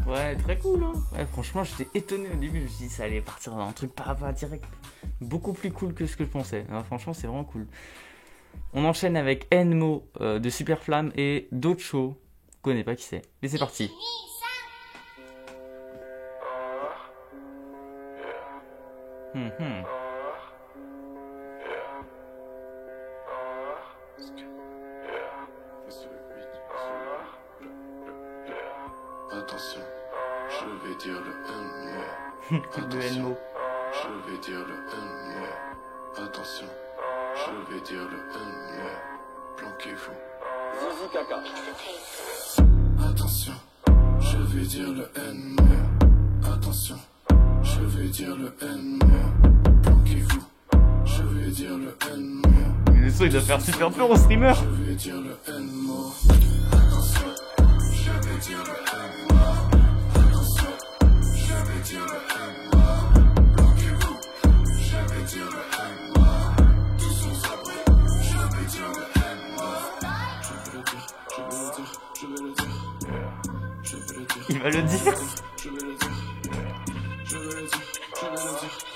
Ouais, très cool, hein. Ouais, franchement, j'étais étonné au début. Je me suis dit, ça allait partir dans un truc pas direct. Beaucoup plus cool que ce que je pensais. Alors, franchement, c'est vraiment cool. On enchaîne avec Enmo de Superflamme et Docho. Je connais pas qui c'est. Mais c'est parti. Attention, je vais dire le N-mot. Le N-mot. Je vais dire le N-mot. Attention, je vais dire le N-mot. Planquez-vous. Zizi Kaka. Attention, je vais dire le N-mot. Attention, je vais dire le N-mot. Planquez-vous. Je vais dire le N-mot. Le son il doit faire super peur au streamer. Je vais dire le N-mot. Attention, je vais dire le N-mot. Attention, je vais dire le N-mot. Planquez-vous. Je vais dire le N-mot. Tous sont abris. Je vais dire le N-mot. Je vais le dire, je vais le dire, je vais le dire. Je vais le dire. Il va le dire. Je vais le dire. Je vais le dire, je vais le dire,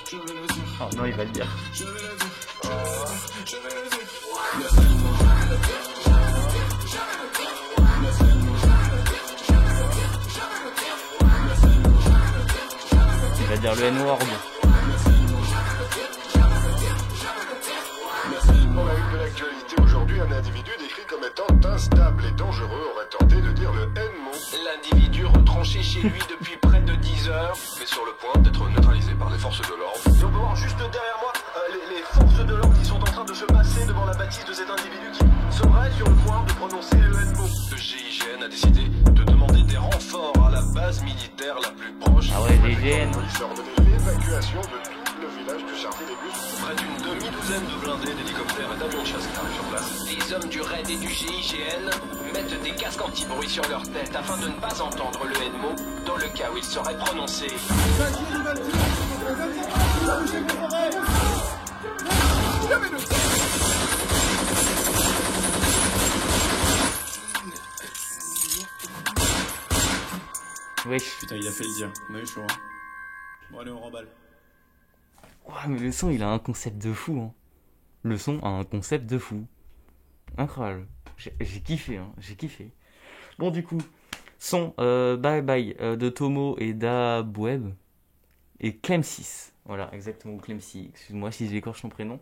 je vais le dire. Oh non, il va le dire. Je vais le dire, je vais le dire. Il va dire le N-word. Dans la une de l'actualité aujourd'hui, un individu décrit comme étant instable et dangereux aurait tenté de dire le N-mot. L'individu retranché chez lui depuis près de 10 heures, mais sur le point d'être neutralisé par les forces de l'ordre. Et on peut voir juste derrière moi les forces de l'ordre qui sont en train de se passer devant la bâtisse de cet individu qui serait sur le point de prononcer le N-mot. Le GIGN a décidé de demander des renforts à la base militaire la plus proche. Ah ouais, GIGN. Ils ont ordonné l'évacuation de tout le village du quartier des bus. Près d'une demi-douzaine de blindés, d'hélicoptères et d'avions de chasse qui arrivent sur place. Les hommes du RAID et du GIGN mettent des casques anti-bruit sur leur tête afin de ne pas entendre le N-mot dans le cas où il serait prononcé. Wesh. Putain, il a fait le dire. On a eu chaud, hein. Bon, allez, on remballe. Ouah, mais le son, il a un concept de fou, hein. Le son a un concept de fou. Incroyable. J'ai kiffé, hein. J'ai kiffé. Bon, du coup, son Bye Bye de Tomo et Dabweb et Clemsys. Voilà, exactement, Clemsys. Excuse-moi si j'écorche son prénom.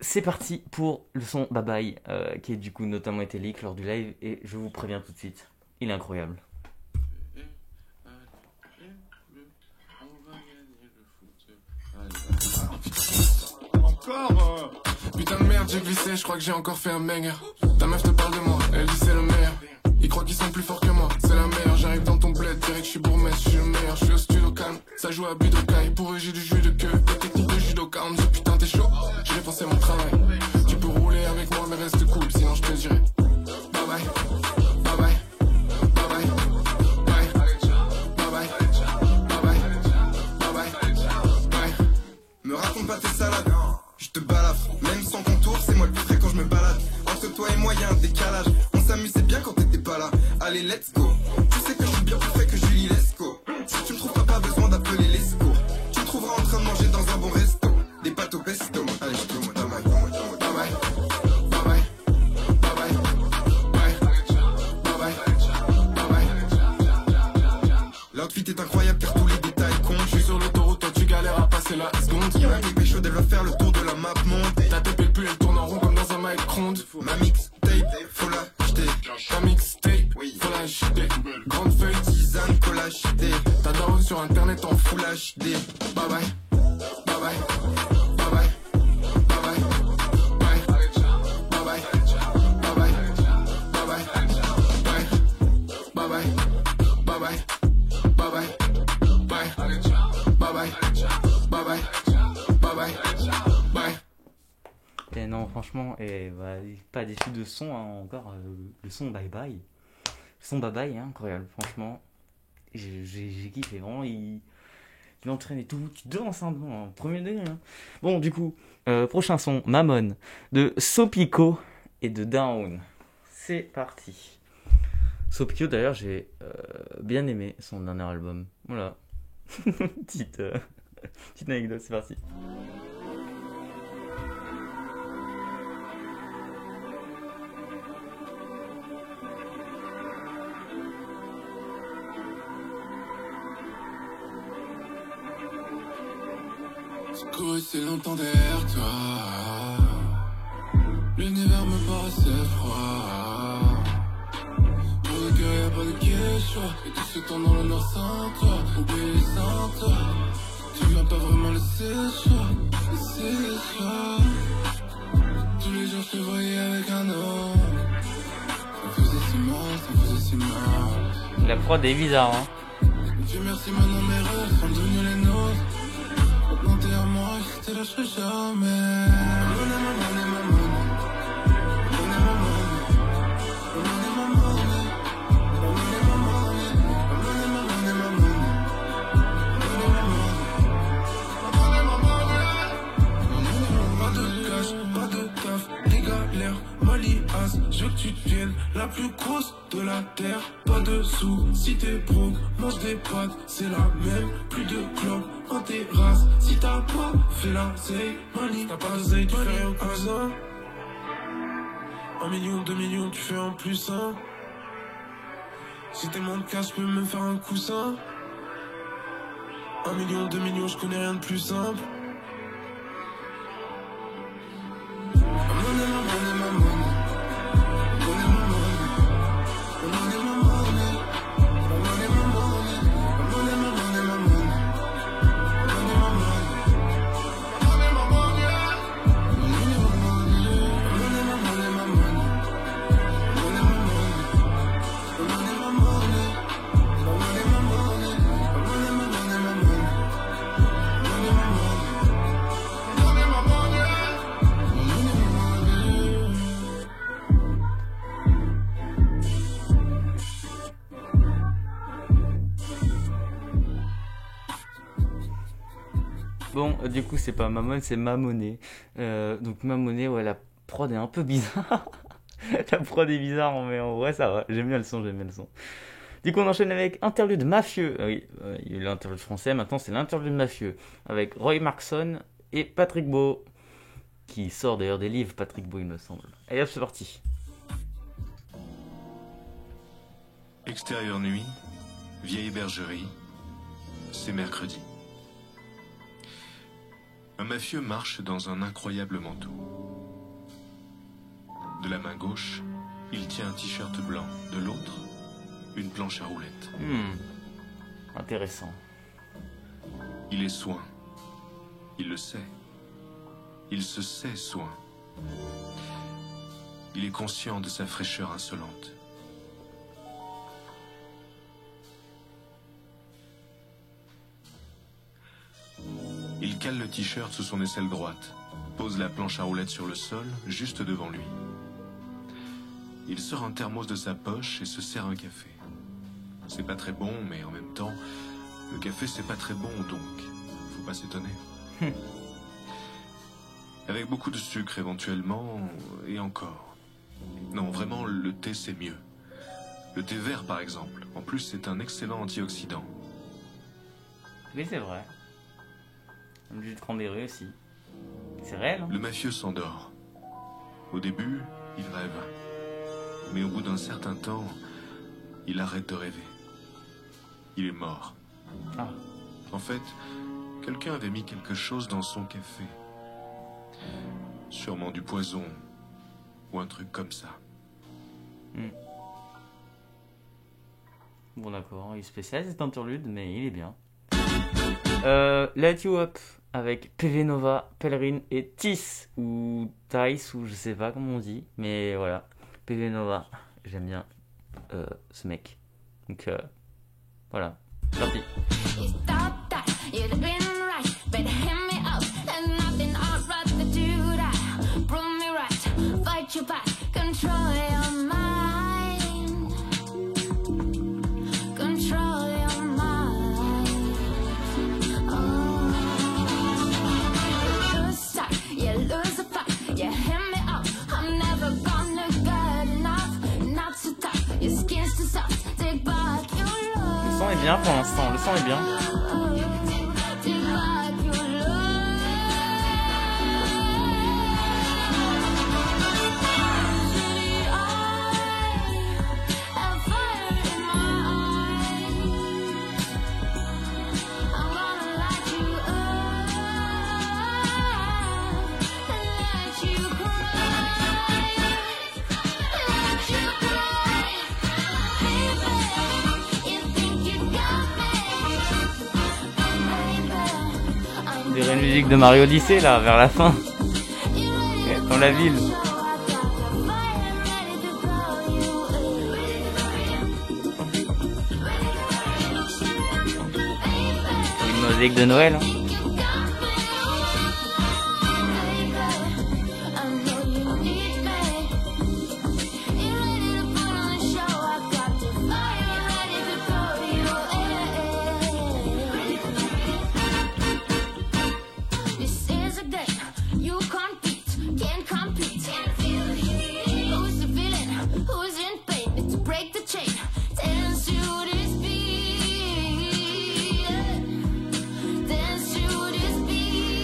C'est parti pour le son Bye Bye, qui est du coup notamment été leak lors du live, et je vous préviens tout de suite, il est incroyable. Encore Putain de merde, j'ai glissé, je crois que j'ai encore fait un banger. Ta meuf te parle de moi, elle dit c'est le meilleur. Ils croient qu'ils sont plus forts que moi, c'est la meilleure. J'arrive dans ton bled, direct je suis bourgmestre, je suis le meilleur. Je suis au studio calme, ça joue à Budokai. Pour eux j'ai du jus de queue, des techniques de judoka. On me dit putain t'es chaud, j'ai dépensé mon travail. Tu peux rouler avec moi mais reste cool, sinon je te dirai bye bye, bye bye, bye bye, bye, bye bye, bye bye, bye bye, bye. Me raconte pas tes salades, je te balafre. Même sans contour, c'est moi le plus frais quand je me balade. Entre toi et moi y'a un décalage. On s'amusait bien quand t'étais pas là. Allez let's go. Tu sais que je suis bien plus frais que Julie Lescaut. Si tu me trouves pas besoin d'appeler les secours. Tu me trouveras en train de manger dans un bon resto. Des pâtes au pesto. Allez je te montre bye bye, bye bye, bye bye, bye bye, bye bye, bye bye. L'outfit est incroyable car tous les détails comptent. Je suis sur l'autoroute, toi tu galères à passer la seconde. Y'en a qui pécho, elle va faire le tour de la map montée. Ta tape et le pull, elle tourne en rond comme dans un micro-ondes. Ma mixtape, faut l'acheter. Ta mixtape, faut l'acheter. Grande feuille, Tisane, collage, D. ta daronne sur internet en full Full HD. bye bye, bye bye, bye bye. Et non, franchement, pas déçu de son, hein, encore. Le son Bye Bye. Le son Bye Bye, hein, incroyable, franchement. J'ai kiffé, vraiment. Il entraîne et tout. Tu danses, hein, bon, premier degré. Hein. Bon, du coup, prochain son, Mammon, de Sopico et de Down. C'est parti. Sopico, d'ailleurs, j'ai bien aimé son dernier album. Voilà. petite anecdote, c'est parti. Couru si longtemps derrière toi. L'univers me paraissait froid. Pour le cœur y'a pas de question. Et tout ce temps dans le nord sans toi. Oublié sans toi. Tu viens pas vraiment laisser le choix. Laisser le choix. Tous les jours je te voyais avec un homme. Ça me faisait si mal, ça me faisait si mal. La prod est bizarre, hein. Dieu merci, maintenant mes rêves sont devenus les nôtres. Maintenant t'es à moi, je te lâcherai jamais. Pas de cash, pas de taf, des galères, Malias, je veux que tu deviennes la plus grosse de la terre. Pas de sous, si t'es broke, mange des pâtes, c'est la même. Plus de clopes en terrasse, si t'as pas fait la zeille, money. T'as pas de zeille, tu fais rien au cousin. 1 million, 2 millions, tu fais en plus un. Si tellement de cash, je peux me faire un coussin. 1 million, 2 millions, je connais rien de plus simple. Bon, du coup, c'est pas Mammon, c'est Mamoné. Donc, Mamoné, ouais, la prod est un peu bizarre. La prod est bizarre, mais en vrai, ça va. J'aime bien le son. Du coup, on enchaîne avec Interlude Mafieux. Oui, il y a eu l'interlude français, maintenant c'est l'interlude mafieux. Avec Roy Markson et Patrick Beau. Qui sort d'ailleurs des livres, Patrick Beau, il me semble. Allez hop, c'est parti. Extérieure nuit, vieille bergerie, c'est mercredi. Un mafieux marche dans un incroyable manteau. De la main gauche, il tient un t-shirt blanc. De l'autre, une planche à roulettes. Intéressant. Il est soin. Il le sait. Il se sait soin. Il est conscient de sa fraîcheur insolente. Il cale le t-shirt sous son aisselle droite, pose la planche à roulettes sur le sol, juste devant lui. Il sort un thermos de sa poche et se sert un café. C'est pas très bon, mais en même temps, le café c'est pas très bon, donc faut pas s'étonner. Avec beaucoup de sucre éventuellement, et encore. Non, vraiment, le thé c'est mieux. Le thé vert par exemple. En plus, c'est un excellent antioxydant. Oui, c'est vrai. Le jus de cranberry aussi. C'est réel, hein. Le mafieux s'endort. Au début, il rêve. Mais au bout d'un certain temps, il arrête de rêver. Il est mort. Ah. En fait, quelqu'un avait mis quelque chose dans son café. Sûrement du poison. Ou un truc comme ça. Bon d'accord, il est spécial cet interlude, mais il est bien. Let You Up avec PV Nova, Pèlerin et Tis ou Tice ou je sais pas comment on dit, mais voilà, PV Nova, j'aime bien ce mec. Donc voilà, c'est parti. You'd been right, but hit me up. There's nothing I'd rather do that. get you back. Control your mind. Control your mind. Oh. You lose sight, you lose the fight. You hit me up, I'm never gonna get enough. Not so tough, your skin's too soft. Take back your love. Le son est bien pour l'instant, le son est bien. Take back your love. Have fire in my eyes. I'm gonna light you up and let you cry. Let you cry. Baby, you think you got me. Baby, On dirait une musique de Mario Odyssey là, vers la fin. Dans la ville. Une musique de Noël. Hein. This is a game you compete, can't compete. Who's the villain? Who's in pain? It's to break the chain. Dance to this beat. Dance to this beat.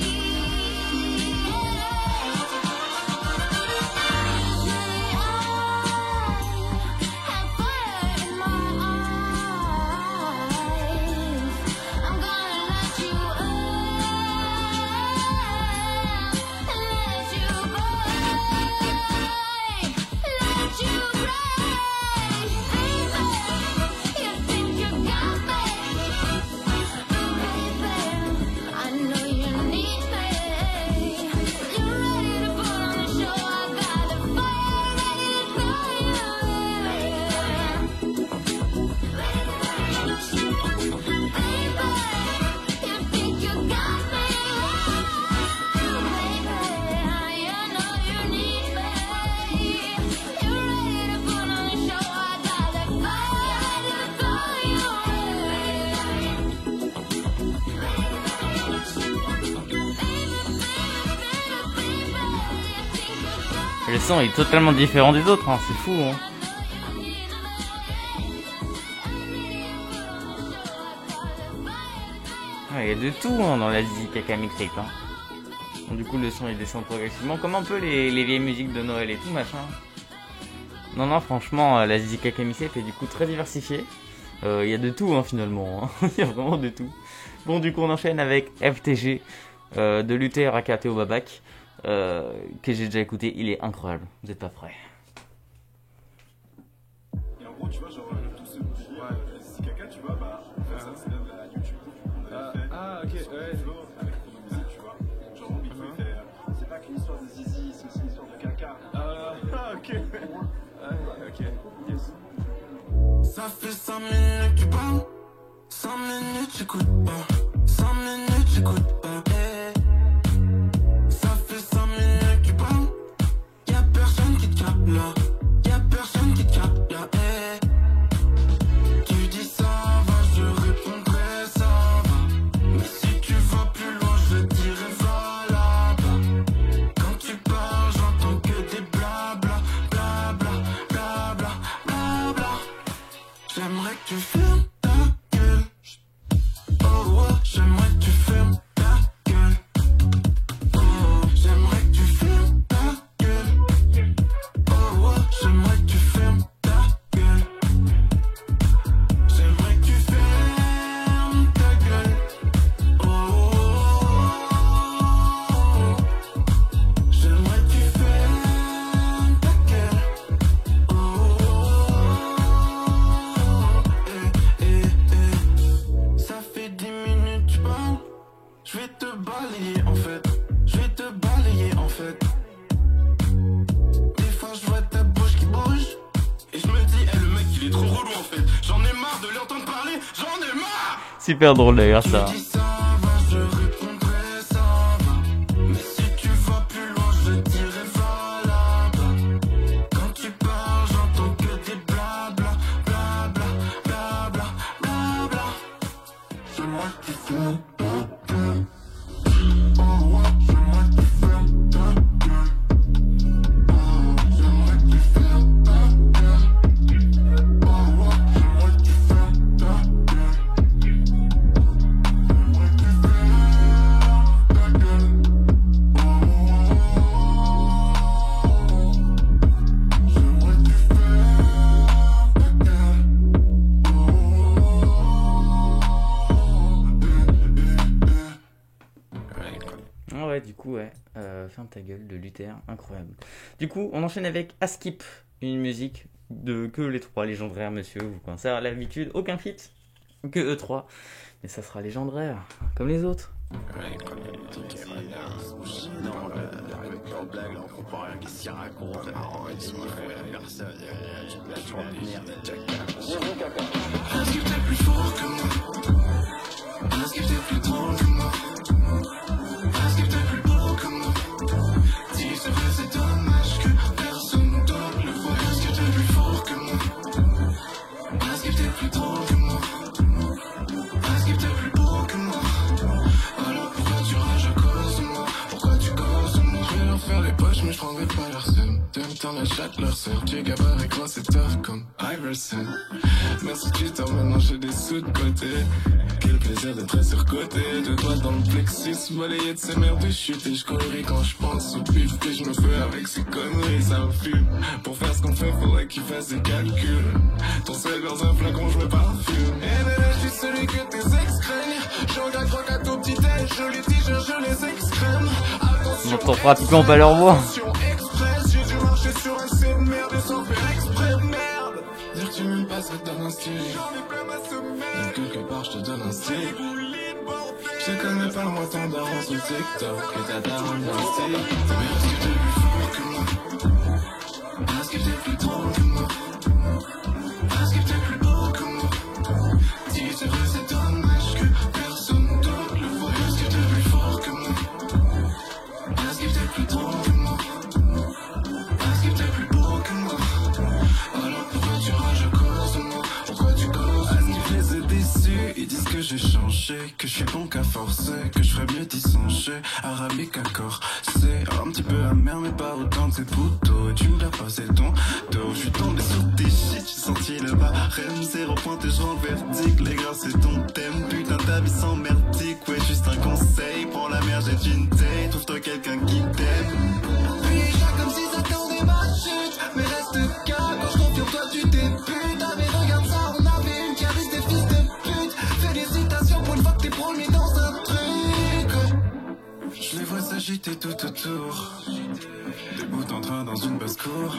Have fire in my eyes. I'm gonna let you up and let you cry. Let you cry. Baby, you think you got me. Baby, I know you need me. You ready to put on the show? I got the fire ready to cry. Baby, you think you got me. Baby, I know you need me. You ready to put on the show? I got the fire ready to cry. Le son est totalement différent des autres, hein. C'est fou. Hein. Ouais, il y a de tout hein, dans la Zizi Kaka Mixtape. Hein. Donc, du coup, le son il descend progressivement, comme un peu les vieilles musiques de Noël et tout machin. Non, non, franchement, la Zizi Kaka Mixtape est du coup très diversifiée. Il y a de tout hein, finalement. Hein. Il y a vraiment de tout. Bon, du coup, on enchaîne avec FTG de Luther aka Théo Babac. Que j'ai déjà écouté, il est incroyable. Vous êtes pas prêts? Et en gros, tu vois, genre, tout ce Zizi Kaka, tu vois, bah, en fait, ça vient de la YouTube. On avait fait ok, ouais. Flow avec Chronomusique, tu vois. Genre, mon micro, il fait c'est pas qu'une histoire de Zizi, c'est aussi une histoire de caca. Ok. Ok, yes. Ça fait 5 minutes que tu parles, 5 minutes j'écoute pas, 5 minutes j'écoute pas. Ça fait 5 minutes que tu parles, y'a personne qui te capte là, y'a personne qui te capte là. Tu dis ça va, je répondrai ça va. Mais si tu vas plus loin, je dirai va là-bas. Quand tu parles, j'entends que des blabla, blabla, blabla, blabla. J'aimerais que tu fermes ta gueule. Oh ouais, j'aimerais que tu fermes ta gueule. Oh, j'aimerais que tu fermes ta gueule. Oh ouais, j'aimerais que tu fermes ta gueule. J'aimerais que tu fermes ta gueule. Oh, j'aimerais que tu fermes ta gueule. Oh, ça fait 10 minutes tu parles. Je vais te balayer en fait. Je vais te balayer en fait. Des fois je vois ta bouche qui bouge. Et je me dis, le mec il est trop relou en fait. J'en ai marre de l'entendre parler. J'en ai marre. Super drôle d'ailleurs ça. Tu dis ça va, je répondrai ça va. Mais si tu vas plus loin, je dirai va là-bas. ta gueule de Luther, incroyable. Du coup, on enchaîne avec Askip, une musique de que les trois légendaires, monsieur. Vous pensez à l'habitude, aucun feat, que eux trois. Mais ça sera légendaire, comme les autres. Est-ce que t'es plus fort que moi? Est-ce que t'es plus drôle que moi? Est-ce que t'es plus beau que moi? Si c'est vrai, c'est dommage que personne d'autre le voit. Est-ce que t'es plus fort que moi? Est-ce que t'es plus drôle que moi? Est-ce que t'es plus beau que moi? Alors pourquoi tu rages à cause de moi? Pourquoi tu causes de moi? Je vais leur faire les poches mais je prendrai pas leur seum. Dans la chatte leur seul. Tu es gabarit gros c'est tough comme Iverson. Merci tu t'en maintenant j'ai des sous de côté. Quel plaisir d'être surcoté. Deux doigts dans le plexus, balayé de ces merdes de chute. Et je colorie quand je pense au pif. Puis je me fais avec ces conneries, ça me fume. Pour faire ce qu'on fait, faudrait qu'il fasse des calculs. Ton sel dans un flacon, je me parfume. Et là, je suis celui que tes ex craignent. Je regarde croquette au petit déj, je les tige, je les excrème. On entend pratiquement pas leur voix. J'ai dû marcher sur un C de merde et sans faire exprès, merde. Dire que tu m'aimes pas, ça te donne un style. J'en ai plein ma semaine. Donc quelque part, je te donne un style. Je te connais pas, moi, ton daron sur TikTok. Et ta daronne dans le style. Mais est-ce que t'es plus fort que moi? Est-ce que t'es plus drôle que moi? Est-ce que t'es plus beau que moi? Si c'est vrai, c'est dommage que personne d'autre le voit. Est-ce que t'es plus fort que moi? Est-ce que t'es plus drôle que moi? Est-ce que t'es plus beau que moi? Alors pourquoi tu rages à cause de moi? Pourquoi tu causes de moi? Je les ai déçus, ils disent que j'ai changé, que je suis bon qu'à forcer, que je ferais mieux d'y songer. Arabique à corset, un petit peu amer mais pas autant que ces poteaux. Et tu me l'as passé ton dos, je suis tombé sur tes shit, j'ai senti le barème. 0 point et je rends le verdict, les gars c'est ton thème. Putain ta vie sans merdique, ouais juste un conseil. Prends la mer, j'ai une date, trouve-toi quelqu'un qui t'aime. Comme si ça tournait ma chute. Mais reste calme, quand je confirme toi tu débutes. Ah mais regarde ça, on avait une carisse des fils de pute. Félicitations pour une fois que t'es promis dans un truc. Je les vois s'agiter tout autour. Des bouts en train dans une basse-cour.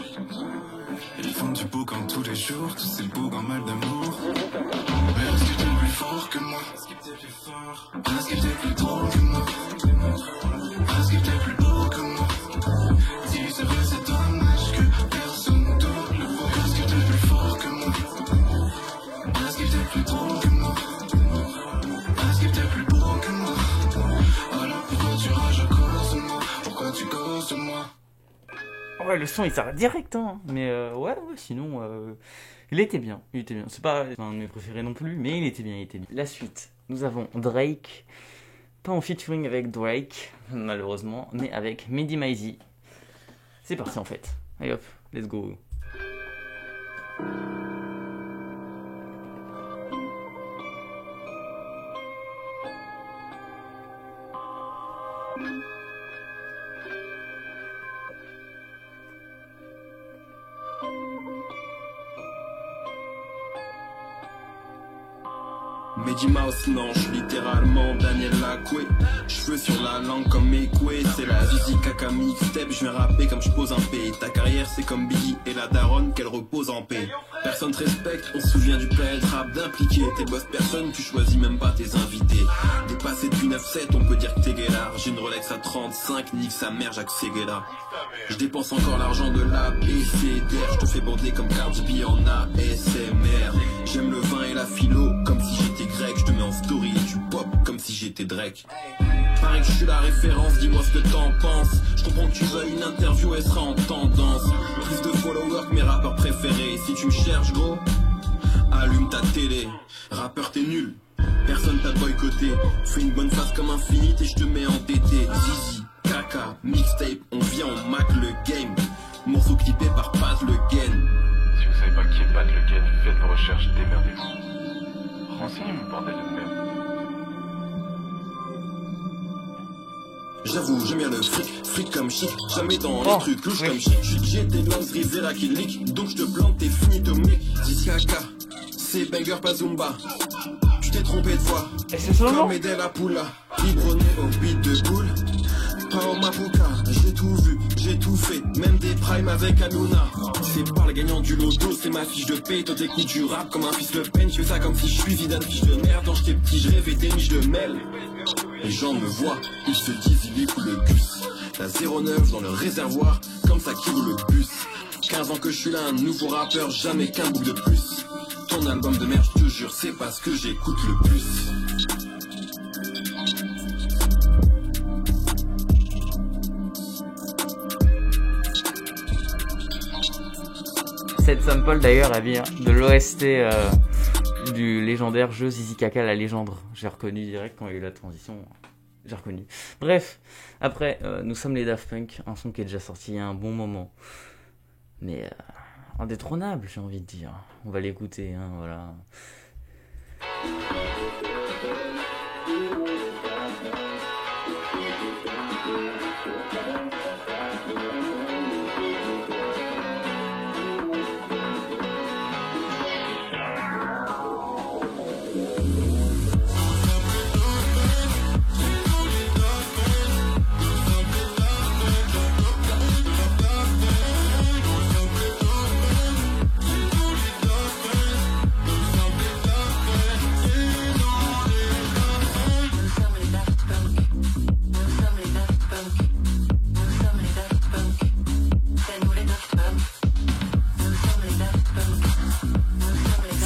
Ils font du boucan tous les jours. Tous ces boucs en mal d'amour. Mais est-ce que t'es plus fort que moi? Est-ce que t'es plus fort? Est-ce que t'es plus drôle que moi? Est-ce que t'es plus beau que moi? Si c'est vrai, c'est dommage que personne d'autre le voit. Est-ce que t'es plus fort que moi? Est-ce que t'es plus drôle que moi? Est-ce que t'es plus beau que moi? Alors pourquoi tu rages à cause de moi? Pourquoi tu causes de moi? Ouais, le son il s'arrête direct, hein. Mais ouais, sinon, il était bien. C'est pas un de mes préférés non plus, mais il était bien. La suite, nous avons Drake. Pas en featuring avec Drake, malheureusement, mais avec Mehdi Maizi. C'est parti en fait. Allez hop, let's go. Mehdi Mouse, non, je suis littéralement Daniel Lacoué. Cheveux sur la langue comme Ekwe. C'est la Zizi Kaka mixtape, je viens rapper comme je pose un P. Ta carrière c'est comme Biggie et la daronne, qu'elle repose en paix. Personne te respecte, on se souvient du plaid rap d'impliqué. T'es boss personne, tu choisis même pas tes invités. Dépassé depuis 9-7, on peut dire que t'es guélard. J'ai une Rolex à 35, nique sa mère, Jacques Seguela. Je dépense encore l'argent de la BCDR. Je te fais bander comme Cardi B en ASMR. J'aime le vin et la philo, comme si j'étais grec. Je te mets en story et tu pop comme si j'étais Drake. Pareil que je suis la référence, dis-moi ce que t'en penses. Je comprends que tu veuilles une interview, elle sera en tendance. Plus de followers que mes rappeurs préférés. Si tu me cherches gros, allume ta télé. Rappeur t'es nul, personne t'a boycotté. Fais une bonne face comme Infinite et je te mets en DT. Zizi, Kaka, mixtape, on vient, on mac le game. Morceau clippé par Paz le Gain. Si vous savez pas qui est Pat le Gain, faites vos recherches, démerdez-vous. Renseignez-vous, bordel de merde. J'avoue, j'aime bien le fric comme shit. Jamais dans les trucs louches comme shit. J'ai des langues Rizera qui leak. Donc je te plante, t'es fini de me Zizi Kaka, c'est banger pas Zumba. Tu t'es trompé de voix. Comme Edel Apula. Vibronné au beat de boule. Pas au Mapuka, j'ai tout même des primes avec Hanouna. C'est par le gagnant du loto, c'est ma fiche de paye. Toi t'écoutes du rap comme un fils Le Pen. Je fais ça comme si je suis Zidane, fiche de merde. Quand j'étais petit, je rêvais des miches de mêle. Les gens me voient, ils se disent il est où le bus. La 09 dans le réservoir, comme ça qui roule le bus. 15 ans que je suis là, un nouveau rappeur, jamais qu'un bouc de plus. Ton album de merde, je te jure, c'est pas ce que j'écoute le plus. Cette sample d'ailleurs elle vient de l'OST du légendaire jeu Zizi Kaka la légende. J'ai reconnu direct quand il y a eu la transition. J'ai reconnu. Bref, après nous sommes les Daft Punk, un son qui est déjà sorti il y a un bon moment. Mais indétrônable j'ai envie de dire. On va l'écouter, hein, voilà.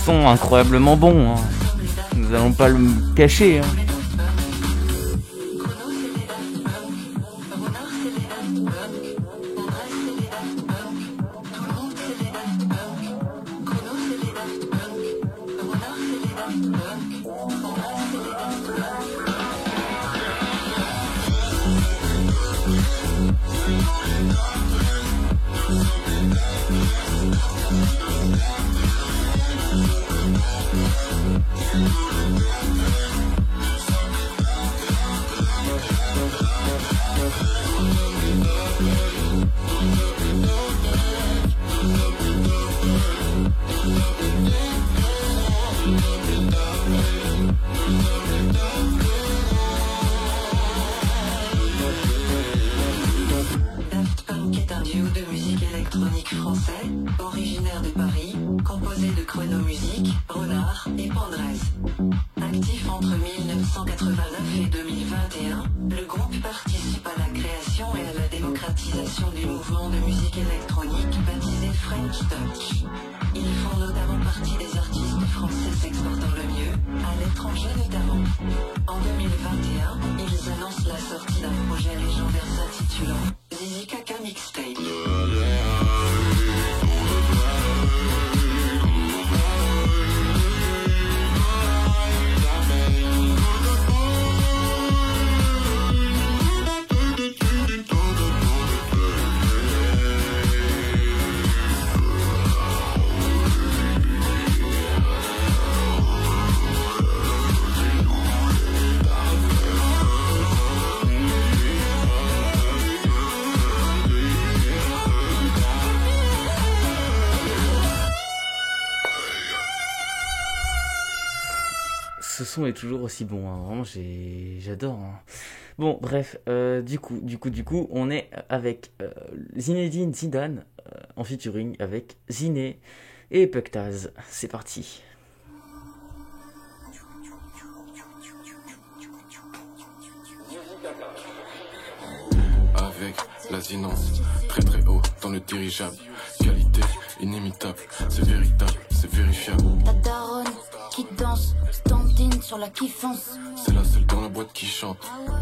Son incroyablement bon, hein. Nous allons pas le cacher, hein. Ce son est toujours aussi bon, hein. Vraiment j'adore, hein. Bon bref, du coup on est avec Zinedine Zidane en featuring avec Ziné et Puctaz. C'est parti. Avec la zinance, très très haut dans le dirigeable. Qualité inimitable, c'est véritable, c'est vérifiable. Ta daronne qui danse, stand-in sur la kiffance. C'est la seule dans la boîte qui chante.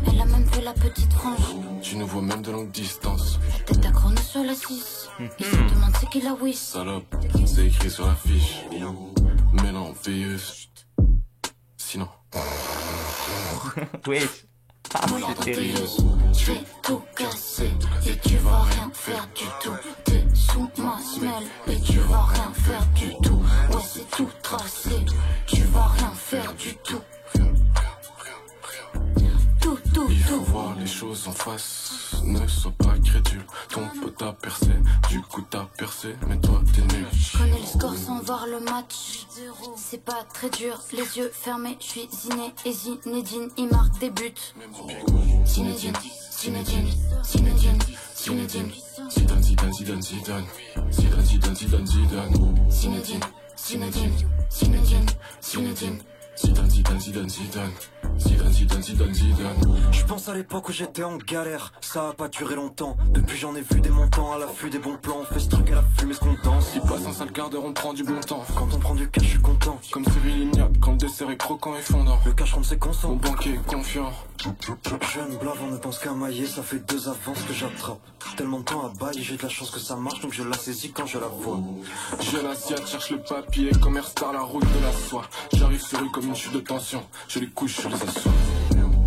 Elle a même fait la petite frange. Tu nous vois même de longue distance. La tête à chrono sur la 6. Ils se demandent c'est qui la Wiss. Salope, c'est écrit sur la fiche. Mélan, veilleuse. Sinon. Oui. C'est terrible. Je vais tout casser et tu vas rien faire du tout. T'es sous ma semelle et tu vas rien faire du tout. Ouais c'est tout tracé, tu vas rien faire du tout. Il faut voir les choses en face, ne sois pas crédule. Ton pote a percé, du coup t'as percé, mais toi t'es nul. Je connais le score sans voir le match. C'est pas très dur, les yeux fermés, je suis Ziné et Zinedine, il marque des buts. Zinedine, Zinedine, Zinedine, Zinedine. Zidane, Zidane, Zidane, Zidane. Zidane, Zidane, Zidane, Zidane. Zinedine, Zinedine, Zinedine, Zinedine. Zidane, Zidane, Zidane, Zidane. Zidane, Zidane, Zidane, Zidane. Je pense à l'époque où j'étais en galère, ça a pas duré longtemps. Depuis j'en ai vu des montants à l'affût des bons plans. On fait ce truc à la fumée, ce qu'on danse. Il passe un sale quart d'heure, on prend du bon temps. Quand on prend du cash, je suis content. Comme celui Lignac, quand le dessert est croquant et fondant. Le cash rentre ses consents. Mon banquier est confiant. Jeune blave, on ne pense qu'à mailler, ça fait 2 avances que j'attrape. Tellement de temps à bailler, j'ai de la chance que ça marche, donc je la saisis quand je la vois. Je l'asiate, cherche le papier, comme Airstar, la route de la soie. J'arrive sur eux comme une chute de tension, je les couche, je les assois.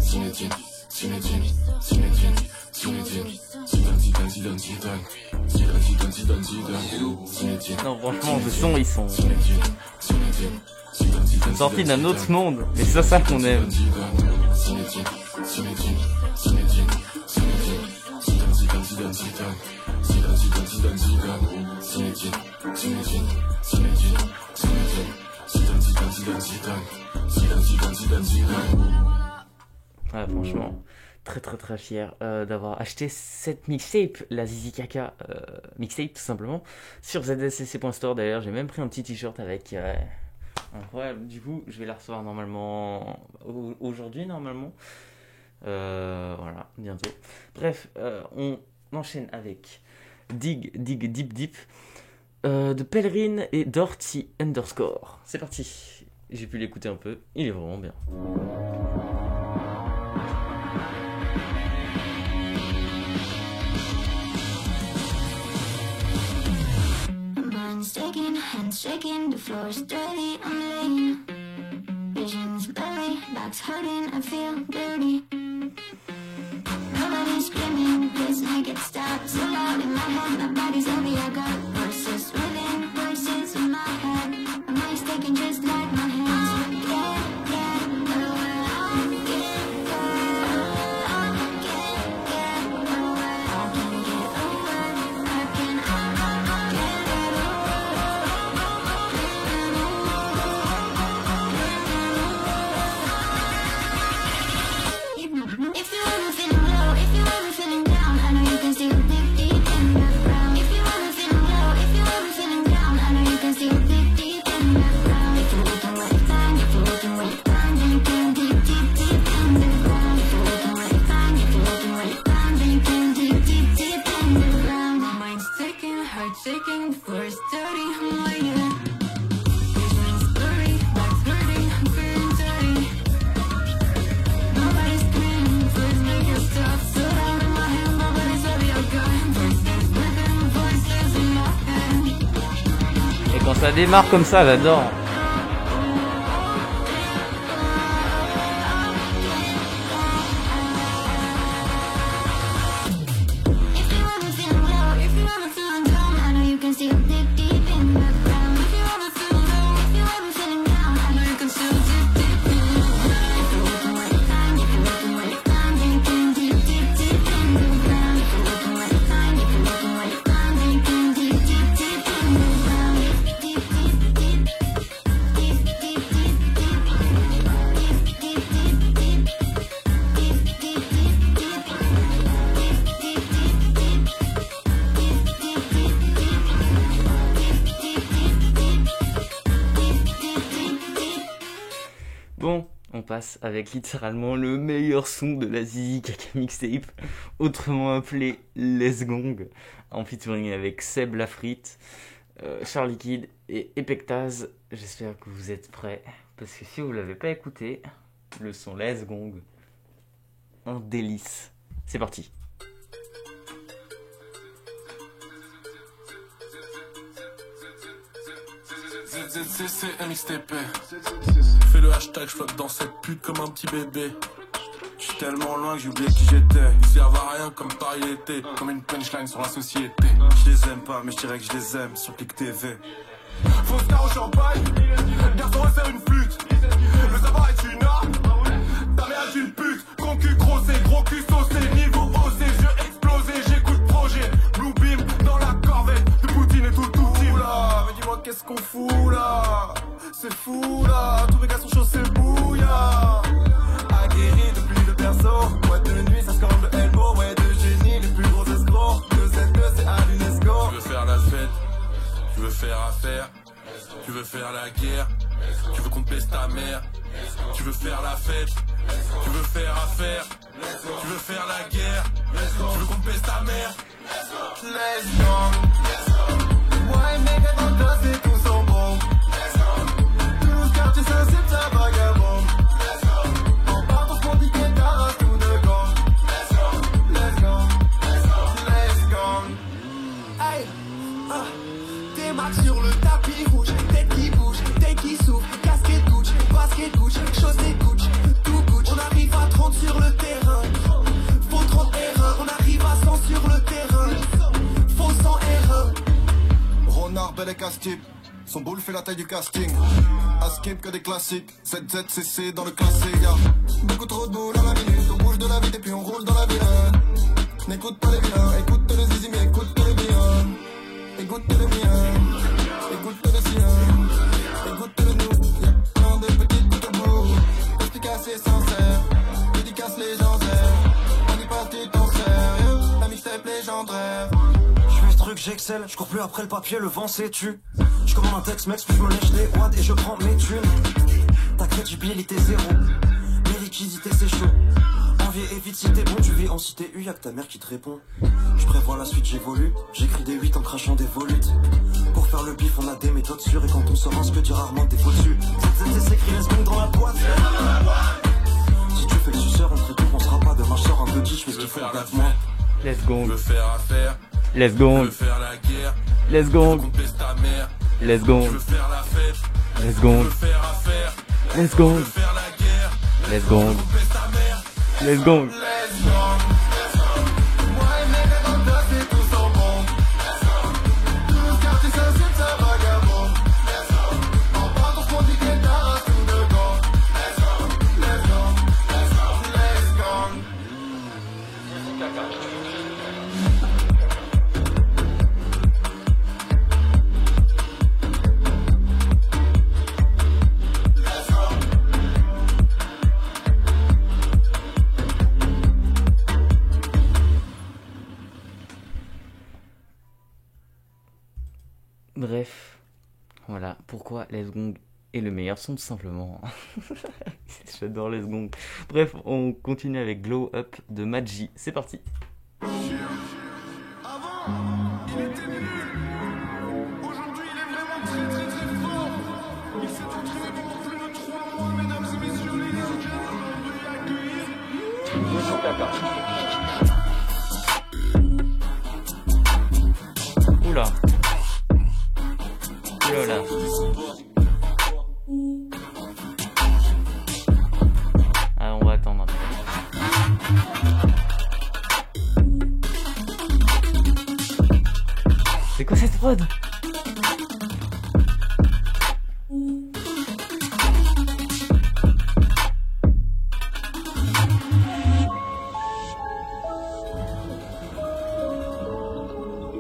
Zinedine, Zinedine, Zinedine, Zinedine. Zidane, Zidane, Zidane, Zidane. Zidane, Zidane, Zidane, Zidane. Zinedine. Non, franchement, le son, ils sont Zinedine, Zinedine, Zidane, Zidane, sortis d'un autre monde. Et c'est ça qu'on aime. Zinedine, Zinedine, Zinedine, Zinedine. Zidane, Zidane, Zidane, Zidane. Zidane, Zidane, Zidane, Zidane. Zinedine, Zinedine, Zinedine, Zinedine. Zidane, Zidane, Zidane, Zidane. Zidane, Zidane, Zidane, Zidane. Ouais, franchement, très fier d'avoir acheté cette mixtape, la Zizi Kaka mixtape tout simplement, sur ZSCC.store. D'ailleurs, j'ai même pris un petit t-shirt avec. Incroyable. Du coup, je vais la recevoir normalement aujourd'hui, normalement. Voilà, bientôt. Bref, on enchaîne avec Dig, Deep Deep de Pèlerine et Dorty _. C'est parti. J'ai pu l'écouter un peu, il est vraiment bien. Shaking, hands shaking, the floor is dirty, I'm laying. Visions blurry, back's hurting, I feel dirty. Nobody's screaming, this naked stop so loud in my head, my body's heavy, I got voices within, voices in my head. My mind's taking just like my hands. Yeah, but when I get if you're ever feeling low, if you're ever feeling down, I know you can still dig deep in the ground. If you're ever feeling low, if you're ever feeling down, I know you can still dig deep in the ground. If you're looking where you find, if you're looking where you find, then you can dig deep in the ground. If you're looking where you find, if you're looking where you find, then you can dig deep in the ground. My mind's ticking, heart shaking, the floor is dirty, I'm laying. Visions blurry, back's hurting, I'm feeling dirty. Nobody's screaming, first make your stop. So loud in my head, my body's heavy, I got voices within, voices in my head. Et quand ça démarre comme ça, j'adore. If you're ever feeling low, if you're ever feeling down, I know you can still dig deep in the ground. If you're ever feeling low, if you're ever feeling down, I know you can still dig deep in the ground. If you're looking where you find, if you're looking where you find, then you can dig deep in the ground. If you're looking where you find, if you're looking where you find, then you can dig deep in the ground. Deep, deep, deep, deep, deep, deep, deep, deep, deep, deep, deep, deep, deep, deep, Bon, on passe avec littéralement le meilleur son de la Zizi Kaka mixtape, autrement appelé Les Gong, en featuring avec Seb Lafrite, Charlie Kid et Epectaz. J'espère que vous êtes prêts, parce que si vous l'avez pas écouté, le son Les Gong, un délice. C'est parti. ZZCC mixtape. Fais le hashtag, j'flotte dans cette pute comme un petit bébé. J'suis tellement loin que j'ai oublié qui j'étais. Ils servent à rien comme Paris l'été. Comme une punchline sur la société. Je les aime pas, mais je dirais que je les aime sur Click TV. Faut se au champagne. Garçon resserre une flûte. Le savoir est une arme. Ta mère est une pute. Concu grossé, gros cul saucé. Niveau osé, yeux explosés. J'écoute projet. Blue beam dans la corvette. De Poutine et tout team. Là, mais dis-moi qu'est-ce qu'on fout là. C'est fou là. Tous mes gars sont chauds, c'est bouillard. Aguerri depuis le perso. Boîte de nuit, ça se corne de elbow. Ouais, de génie, les plus gros escrocs. 2Z2, c'est Tu veux faire affaire, tu veux faire la guerre, tu veux qu'on te baisse ta mère, tu veux faire la fête, tu veux faire affaire, tu veux faire la guerre, tu veux qu'on te baisse ta mère. Let's go. Ouais, mec, dans le tas, c'est tous en bombe. Toulouse, quartier, Saint-Cyr, ça vagabonde. En partant pour piquer ta race, tout de gang. Let's go. Let's go. Hey, t'es max sur le tapis rouge. Tête qui bouge, tête qui souffle. Casquette Gucci, basket Gucci, chaussée Gucci, tout Gucci. On arrive à 30 sur le terrain. Faut 30 R1, on arrive à 100 sur le terrain. Faut 100 R1. Renard, bel et casse-type. Son boule fait la taille du casting. À skip que des classiques. ZZCC dans le classé, y'a beaucoup trop de boules à la minute. On bouge de la vie et puis on roule dans la ville. N'écoute pas les vilains, écoute les zizi mais écoute les biens. Écoute les miens, écoute les siens. Écoute le nous, y'a plein de petits coups de bout. Efficace et sincère, dédicace légendaire. On y passe du temps sérieux, la mixtape légendaire. J'fais ce truc, j'excelle, j'cours plus après le papier, le vent s'étue. J'commande un Tex-Mex, puis j'me lèche des watts et je prends mes thunes. Ta crédibilité zéro, mes liquidités c'est chaud. Envie et vite si t'es bon, tu vis en cité U, y'a que ta mère qui te répond. J'prévois la suite, j'évolue, j'écris des 8 en crachant des volutes. Pour faire le bif, on a des méthodes sûres et quand on se rance que dire rarement t'es faux dessus. ZZZ s'écrit, laisse donc dans la boîte. Si tu fais le suceur, on te retourne, on sera pas demain, je sors un petit, j'fais ce qu'il faut, regarde-moi. Let's go. Tu veux faire affaire, Let's go. tu veux faire la guerre, Let's tu go. veux qu'on te baisse ta mère, Let's go. tu veux faire la fête, Let's tu go. veux faire affaire, Let's go. tu veux faire la guerre, Let's go. tu veux qu'on te baisse ta mère. Let's go. Let's go. Ouais, mec, dans le tas, c'est tous en bombe. Toulouse, quartier, Saint-Cyr, ça vagabonde. En partant pour piquer ta race, tout de gang. Let's go. Let's go. Bref, voilà pourquoi Les Gong est le meilleur son, tout simplement. J'adore Les Gong. Bref, on continue avec Glow Up de Maji. C'est parti. Il était nul. Aujourd'hui, il est vraiment très très très fort. Il s'est entraîné pendant plus de 3 mois, mesdames et messieurs, les gars. Veuillez accueillir. Oula. Oula. Ah, on va attendre un peu. C'est quoi cette prod?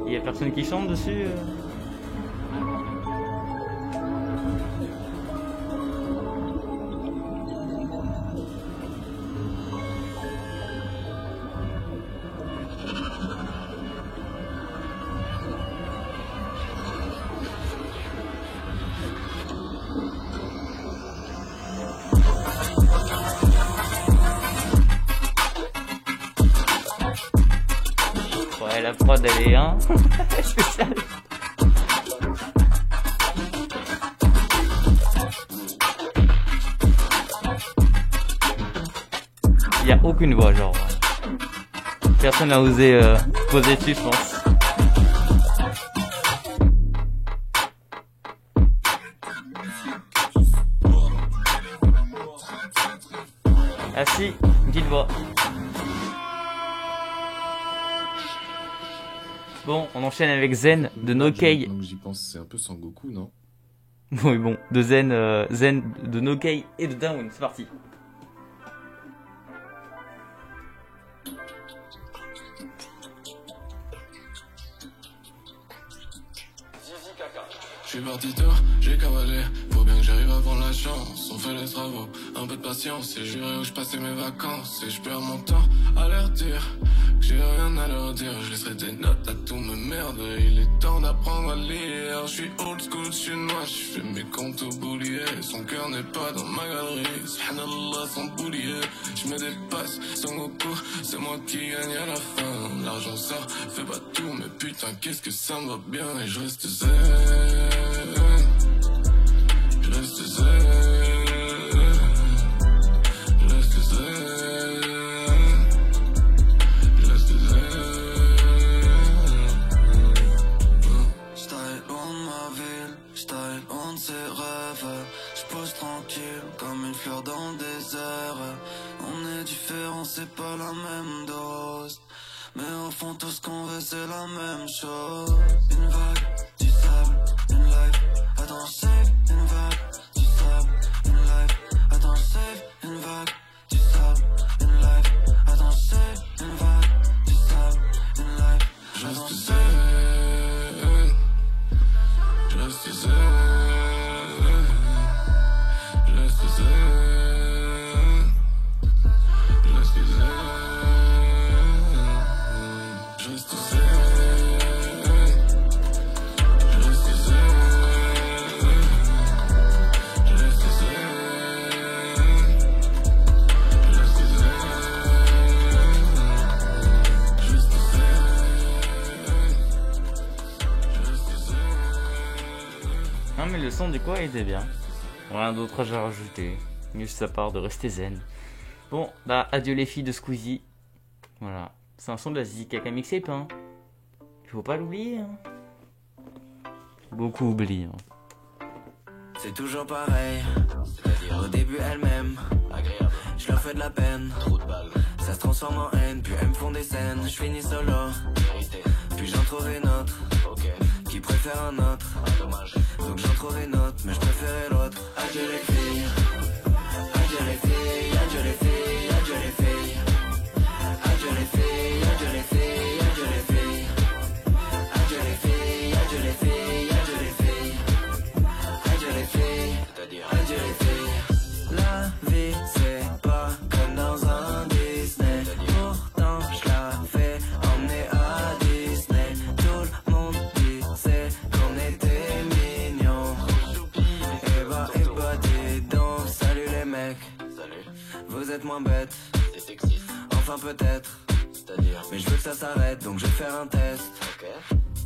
Il y a personne qui chante dessus Ouais, la prod elle est spéciale. Il n'y a aucune voix, genre. Personne n'a osé poser dessus, je pense. Ah si, une petite voix. Bon, on enchaîne avec Zen de Nokei. Donc j'y pense, c'est un peu Sangoku, non? Oui, bon, de Zen de Nokei et de Down, c'est parti. Je suis parti tôt, j'ai cavalé, faut bien que j'arrive à prendre la chance. On fait les travaux, un peu de patience, et juré où je passais mes vacances. Et je perds mon temps à leur dire que j'ai rien à leur dire. Je laisserai des notes à tous mes merde, il est temps d'apprendre à lire. Je suis old school chinois, je fais mes comptes au boulier. Son cœur n'est pas dans ma galerie, subhanallah sans boulier. Je me dépasse, Son Goku, c'est moi qui gagne à la fin. L'argent ça fait pas tout, mais putain qu'est-ce que ça me va bien. Et je reste zen, je reste zen, je reste zen. Style, on de ses rêves. J'pose tranquille comme une fleur dans le désert. On est différents, c'est pas la même dose. Mais au fond tout ce qu'on veut c'est la même chose. Une vague, du sable, une life. Attends, save, une vague, du sable, une life. Attends, save, une vague, du sable, une life. Attends, save, une vague, du sable, une life. Attends, save. Je reste zen, je reste zen, je reste zen, je reste zen, je reste zen, je reste zen, je reste zen, je reste Non mais le son du coup était bien. Rien d'autre à rajouter. Juste sa part de rester zen. Bon, bah adieu les filles de Squeezie. Voilà. C'est un son de la Zizi Kaka mixtape, hein. Il faut pas l'oublier, hein. Beaucoup oublient, hein. C'est toujours pareil. Au début elle-même, agréable. Je leur fais de la peine. Trop de balles. Ça se transforme en haine, puis elles me font des scènes. Je finis solo. Vérité. Puis j'en trouve une autre. Ok. Qui préfère un autre. Ah, dommage. Donc j'en trouve une autre, mais je préférais l'autre. Adieu les filles. Adieu les filles. Adieu les filles. Adieu les filles. Adieu les filles. Adieu les filles. Adieu les filles. Adieu les filles. Adieu les filles. Adieu les filles. Adieu les filles. C'est-à-dire adieu les filles. La vie c'est pas comme dans un Disney. Pourtant je la fais emmener à Disney. Tout le monde disait qu'on était mignons. Et bah dis donc. Salut les mecs. Salut. Vous êtes moins bêtes. C'est sexiste. Enfin peut-être. C'est-à-dire. Mais je veux que ça s'arrête, donc je vais faire un test. Ok.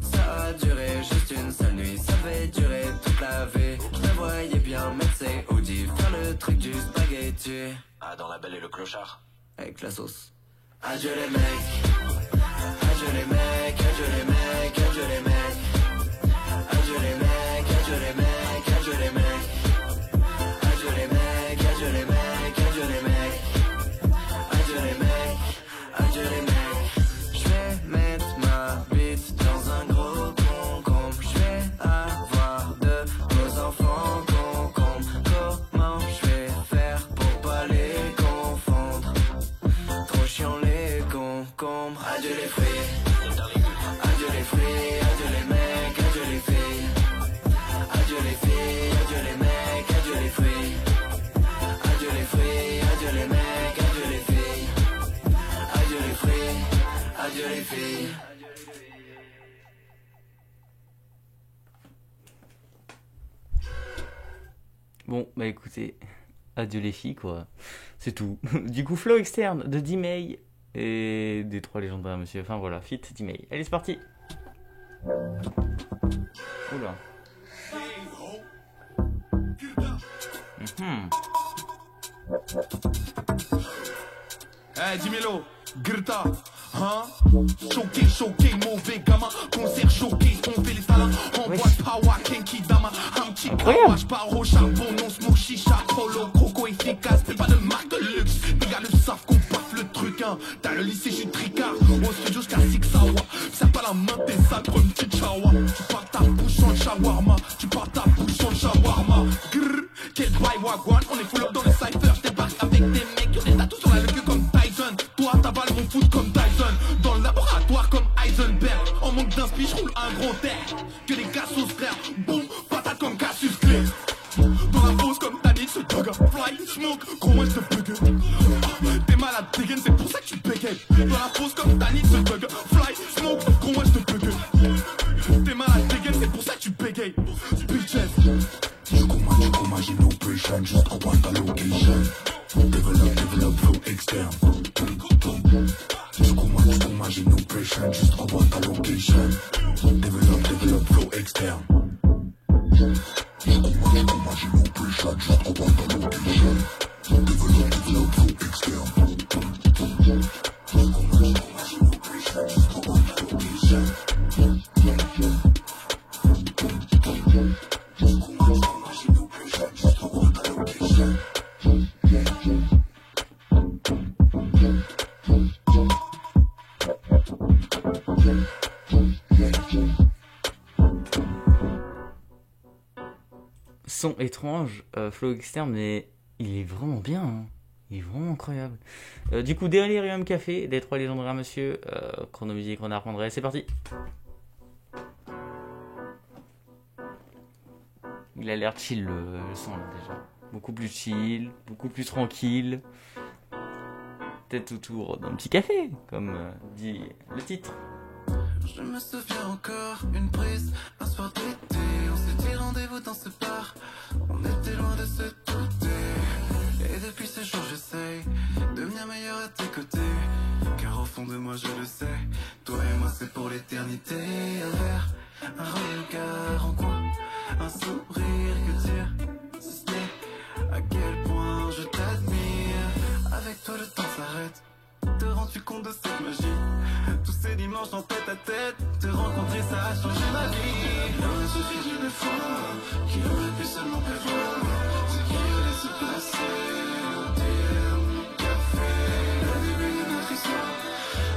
Ça a duré juste une seule nuit, ça avait duré toute la vie. Je me voyais bien mettre ses hoodies, faire le truc du spaghetti. Ah, dans La Belle et le Clochard. Avec la sauce. Adieu les mecs. Adieu les mecs, adieu les mecs, adieu les mecs. Adieu les mecs, adieu les mecs, adieu les mecs. Adieu les mecs, adieu les mecs, adieu les mecs. Adieu les mecs, adieu les mecs. Je vais mettre ma bite dans un gros concombre. Je vais avoir de beaux enfants concombres. Comment je vais faire pour pas les confondre? Trop chiant les concombres. Adieu les fruits. Adieu les fruits, adieu les mecs, adieu les filles. Adieu les filles, adieu les mecs, adieu les fruits. Adieu les fruits, adieu les mecs, adieu les filles. Adieu les fruits, adieu les filles. Bon, bah écoutez, adieu les filles, quoi. C'est tout. Du coup, flow externe de D-May et des trois légendaires, monsieur. Enfin voilà, fit D-May. Allez, c'est parti. Oula. Eh, dis-moi, Greta, hein? Choqué, mauvais gamin, concert choqué, on fait les salins, on boit power, Kenki Dama, un petit cawash, par au charbon, non smoke, chicha, polo, croco efficace, c'est pas de marque de luxe, les gars le savent qu'on baffe le truc, hein, t'as le lycée, j'suis tricard, au studio jusqu'à 6 hours, serre pas la main, t'es sale pour une petite chawa, tu parles ta bouche en shawarma, tu parles ta bouche en shawarma, grrr, quel bail wagwan, on est full up dans le cypher, j'débarque avec des mecs, y'ont des tatous sur la queue comme Tyson, toi t'avales mon foot comme Tyson, dans le laboratoire comme Heisenberg, en manque d'inspi, j'roule un gros terre, que des cassos frères, boum, patate comme Cassius Clay, dans la fosse comme Tanit, ce dog, fly, smoke, gros moi j'te bug, t'es malade, dégaine, c'est pour ça que tu bégayes, dans la fosse comme Tanit, ce dog, fly, smoke, gros moi j'te bug, Ok, bitches. J'ai no pressure, just aguanta location. Develop flow externe. Jusqu'au j'ai no pressure, just aguanta location. Develop flow externe. Jusqu'au j'ai no pressure, just aguanta location. Develop flow externe. Jusqu'au j'ai no pressure, just aguanta location. Son étrange, flow externe, mais il est vraiment bien, hein. Il est vraiment incroyable. Du coup, Delirium Café, des 3 légendaires monsieur, Chronomusique, Renard André, c'est parti. Il a l'air chill le son là déjà. Beaucoup plus chill, beaucoup plus tranquille. Peut-être autour d'un petit café, comme dit le titre. Je me souviens encore, une prise, un soir d'été. On s'est dit rendez-vous dans ce bar. On était loin de se douter. Et depuis ce jour j'essaye de devenir meilleur à tes côtés. Car au fond de moi je le sais, toi et moi c'est pour l'éternité. Un verre, un regard en coin, un sourire, que dire, si ce n'est à quel point je t'admire. Avec toi le temps s'arrête. Te rends-tu compte de cette magie? Tous ces dimanches en tête à tête, te rencontrer ça a changé ma vie. Il aurait suffi d'une fois, qui aurait pu seulement prévoir ce qui allait se passer au dernier café. Le début de notre histoire,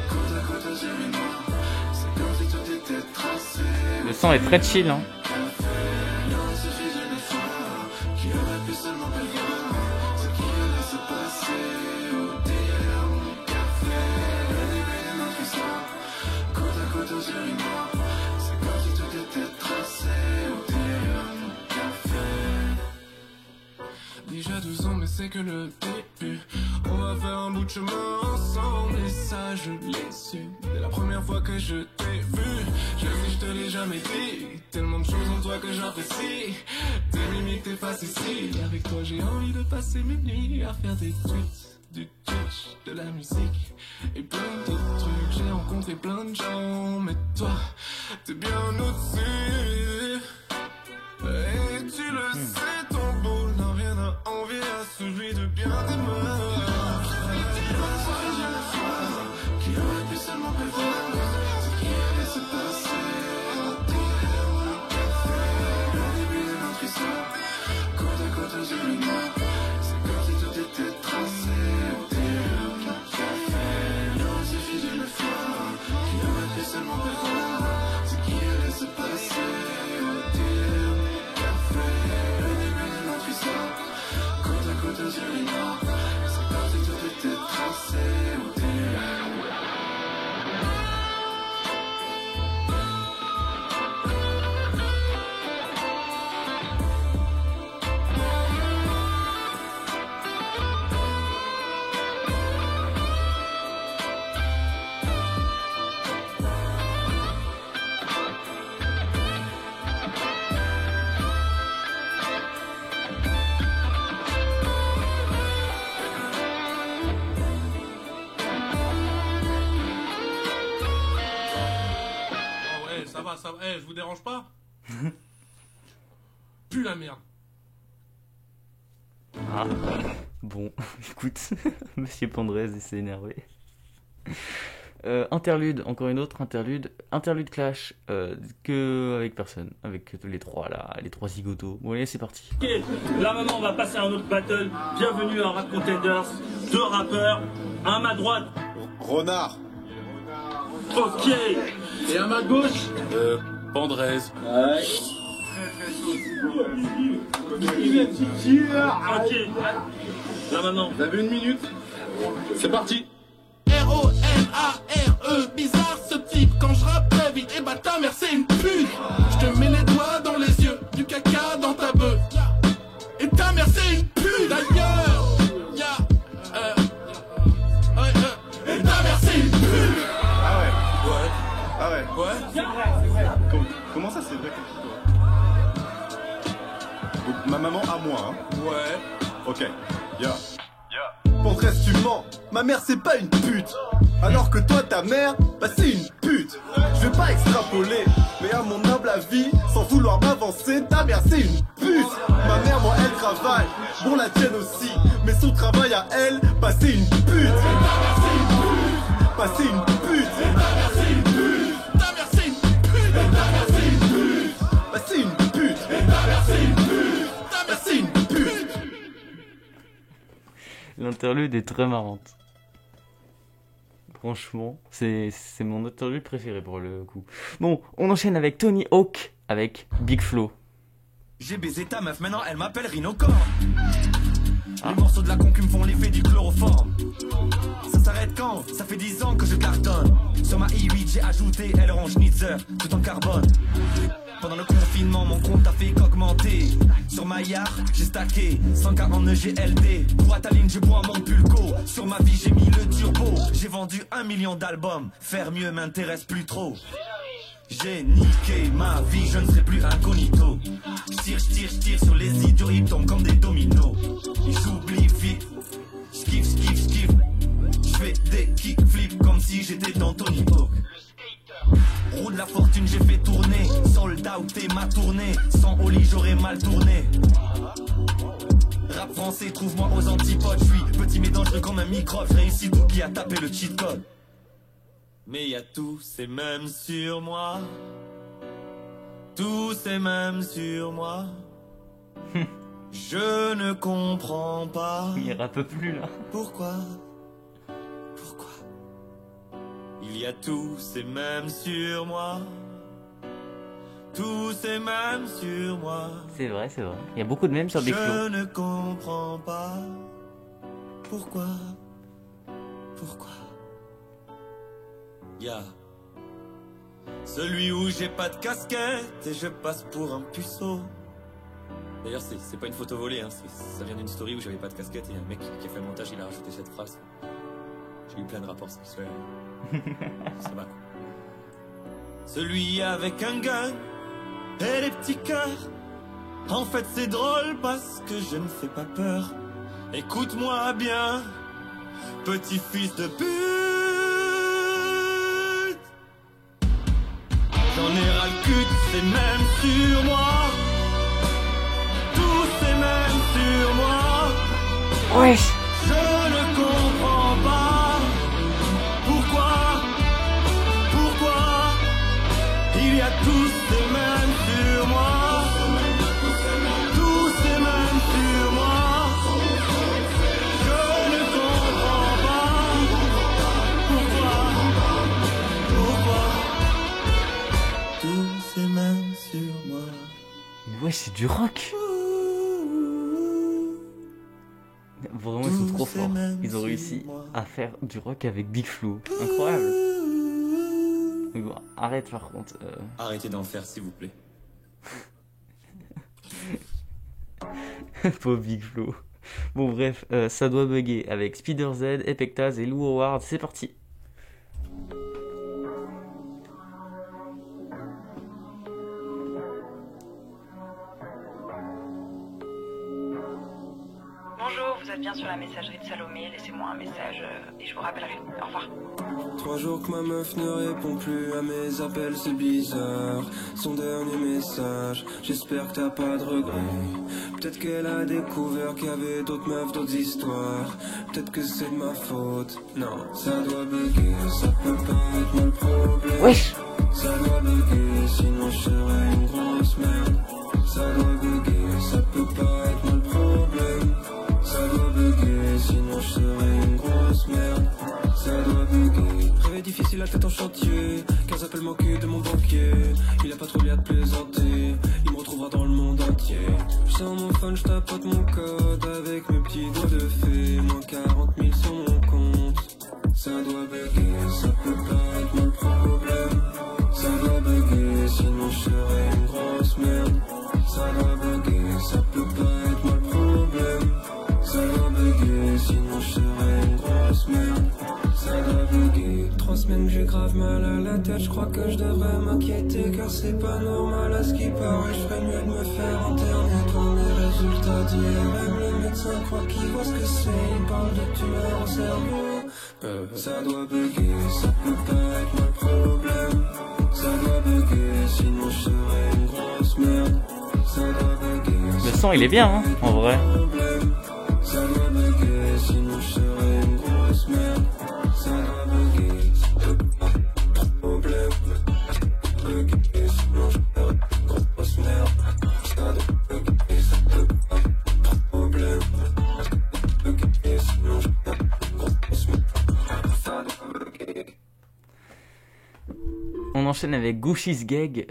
côte à côte aux yeux noirs, c'est comme si tout était tracé. Le son est très chill, hein. Il aurait suffi d'une fois, qui aurait pu seulement prévoir ce qui allait se passer au dernier café. Le début de notre histoire, côte à côte aux yeux noirs, c'est comme si tout était tracé au dernier café. Déjà 12 ans mais c'est que le début. On va faire un bout de chemin ensemble. Et ça je l'ai su dès la première fois que je t'ai vu. Je te l'ai jamais dit. Tellement de choses en toi que j'apprécie. Tes mimiques, tes faces ici. Avec toi j'ai envie de passer mes nuits à faire des tweets, du Twitch, de la musique et plein d'autres trucs. J'ai rencontré plein de gens, mais toi t'es bien au-dessus. Et tu le sais, ton beau n'a rien à envier à celui de bien t'aimer. Qui aurait pu seulement prévoir ce qui allait se passer au dernier café. Le début de notre histoire, côte à côte aux yeux noirs, c'est comme si tout était tracé au dernier café. Il aurait suffi d'une fois, qui aurait pu seulement prévoir ce qui allait se passer au dernier café. Le début de notre histoire, côte à côte aux yeux noirs, c'est comme si tout était tracé au dernier. Ça va. Je vous dérange pas? Pue la merde. Ah, bon, écoute, Monsieur Pandrez s'est énervé. Interlude, encore une autre interlude. Interlude clash, que avec personne, avec les trois là, les trois zigotos. Bon allez, c'est parti. Ok, là maintenant on va passer à un autre battle. Bienvenue à Rap Contenders. 2 rappeurs, un à ma droite. Renard. Ok. Et à ma gauche Pandrez. Ouais. Ok. Là maintenant. Vous avez 1 minute. C'est parti. R-O-N-A-R-E, bizarre ce type. Quand je rappe très vite, et bah ta mère c'est une pute. Je te mets les doigts dans les yeux, du caca dans ta beuh. Et ta mère c'est une pute. D'ailleurs, et ta mère c'est une pute. Ah ouais. Ouais. Comment ça c'est vrai que toi? Ma maman à moi, hein. Ouais. Ok, ya. Pantresse, tu mens. Ma mère, c'est pas une pute. Alors que toi, ta mère, bah c'est une pute. Je vais pas extrapoler, mais à mon humble avis, sans vouloir m'avancer, ta mère, c'est une pute. Ma mère, moi, elle travaille. Bon, la tienne aussi. Mais son travail à elle, bah c'est une pute. Bah c'est une pute. Ta mère, c'est une pute. Bah c'est une pute. Ta mère, c'est une pute. L'interlude est très marrante. Franchement, c'est mon interlude préféré pour le coup. Bon, on enchaîne avec Tony Hawk avec Big Flo. J'ai baisé ta meuf, maintenant elle m'appelle Rhinocor. Les morceaux de la concu me font l'effet du chloroforme. Ça s'arrête quand? Ça fait 10 ans que je cartonne. Sur ma i8 j'ai ajouté aileron Schnitzer, tout en carbone. Pendant le confinement mon compte a fait qu'augmenter. Sur ma yacht j'ai stacké 140 GLD. Pour Ataline je bois mon pulco. Sur ma vie j'ai mis le turbo. J'ai vendu 1 million d'albums. Faire mieux m'intéresse plus trop. J'ai niqué ma vie, je ne serai plus incognito. Je tire sur les idiots, ils tombent comme des dominos. Et j'oublie vite, skip. Je fais des kickflips comme si j'étais dans Tony Hawk. Roue de la fortune, j'ai fait tourner. Sold out et ma tournée. Sans Oli, j'aurais mal tourné. Rap français, trouve-moi aux antipodes. Je suis petit mais dangereux comme un microbe. Je réussis tout qui a tapé le cheat code. Mais y a tous ces mêmes sur moi. Tous ces mêmes sur moi. Je ne comprends pas. Il rappe plus là. Pourquoi? Il y a tous ces mêmes sur moi. Tous ces mêmes sur moi. C'est vrai. Il y a beaucoup de mèmes sur Big Flo. Je ne comprends pas. Pourquoi? Yeah. Celui où j'ai pas de casquette et je passe pour un puceau. D'ailleurs c'est pas une photo volée, hein. Ça vient d'une story où j'avais pas de casquette et un mec qui a fait le montage il a rajouté cette phrase. J'ai eu plein de rapports sexuels. Ça va quoi. Celui avec un gun et les petits cœurs. En fait c'est drôle parce que je ne fais pas peur. Écoute-moi bien, petit fils de pute. J'en ai ras le cul, c'est même sur moi. Tous ces mêmes sur moi. Ouais. Je ne comprends pas. Pourquoi il y a tous ces mêmes sur moi. Tous ces mêmes sur moi. Je ne comprends pas. Pourquoi tous ces mêmes sur moi. Ouais, c'est du rock. Vraiment, ils sont trop forts. Ils ont réussi à faire du rock avec Big Flo. Incroyable. Bon, arrête par contre. Arrêtez d'en faire s'il vous plaît. Pauvre Big Flo. Bon bref, ça doit bugger avec Spider Z, Epectaz et Lou Howard. C'est parti. Bonjour, vous êtes bien sur la messagerie de Salomé. Laissez-moi un message et je vous rappellerai. Au revoir. 3 jours que ma meuf ne répond plus à mes appels, c'est bizarre. Son dernier message, j'espère que t'as pas de regrets. Peut-être qu'elle a découvert qu'il y avait d'autres meufs, d'autres histoires. Peut-être que c'est de ma faute. Non, ça doit bugger, ça peut pas être mon problème. Wesh. Ça doit bugger, sinon je serais une grosse merde. Ça doit bugger, ça peut pas être mon problème. Ça doit bugger, sinon je serais une grosse merde. Ça doit bugger. Réveil difficile, la tête en chantier. 15 appels manqués de mon banquier. Il a pas trop l'air de plaisanter. Il me retrouvera dans le monde entier. Je sens mon phone, je tapote mon code avec mes petits doigts de fée. Moins 40 000 sur mon compte. Ça doit bugger, ça peut pas être mon problème. Ça doit bugger, sinon je serais une grosse merde. Ça doit bugger, ça peut pas être mon problème. Ça doit bugger, sinon je serais une grosse merde. Ça doit bugger. 3 semaines que j'ai grave mal à la tête. Je crois que je devrais m'inquiéter car c'est pas normal à ce qui paraît. Je ferais mieux de me faire interner pour mes résultat d'IRM, le médecin croit qu'il voit ce que c'est. Il parle de tumeur au cerveau. Ça doit bugger, ça peut pas être mon problème. Ça doit bugger, sinon je serais une grosse merde. Ça doit bugger. Le son il est bien, hein, en vrai. Ça doit bugger, sinon je serais une grosse merde. Ça doit bugger, problème. Bugger, sinon je serais une grosse merde. Ça doit bugger, problème. Bugger, sinon je serais une grosse merde. Ça doit bugger. On enchaîne avec Gucci's Gag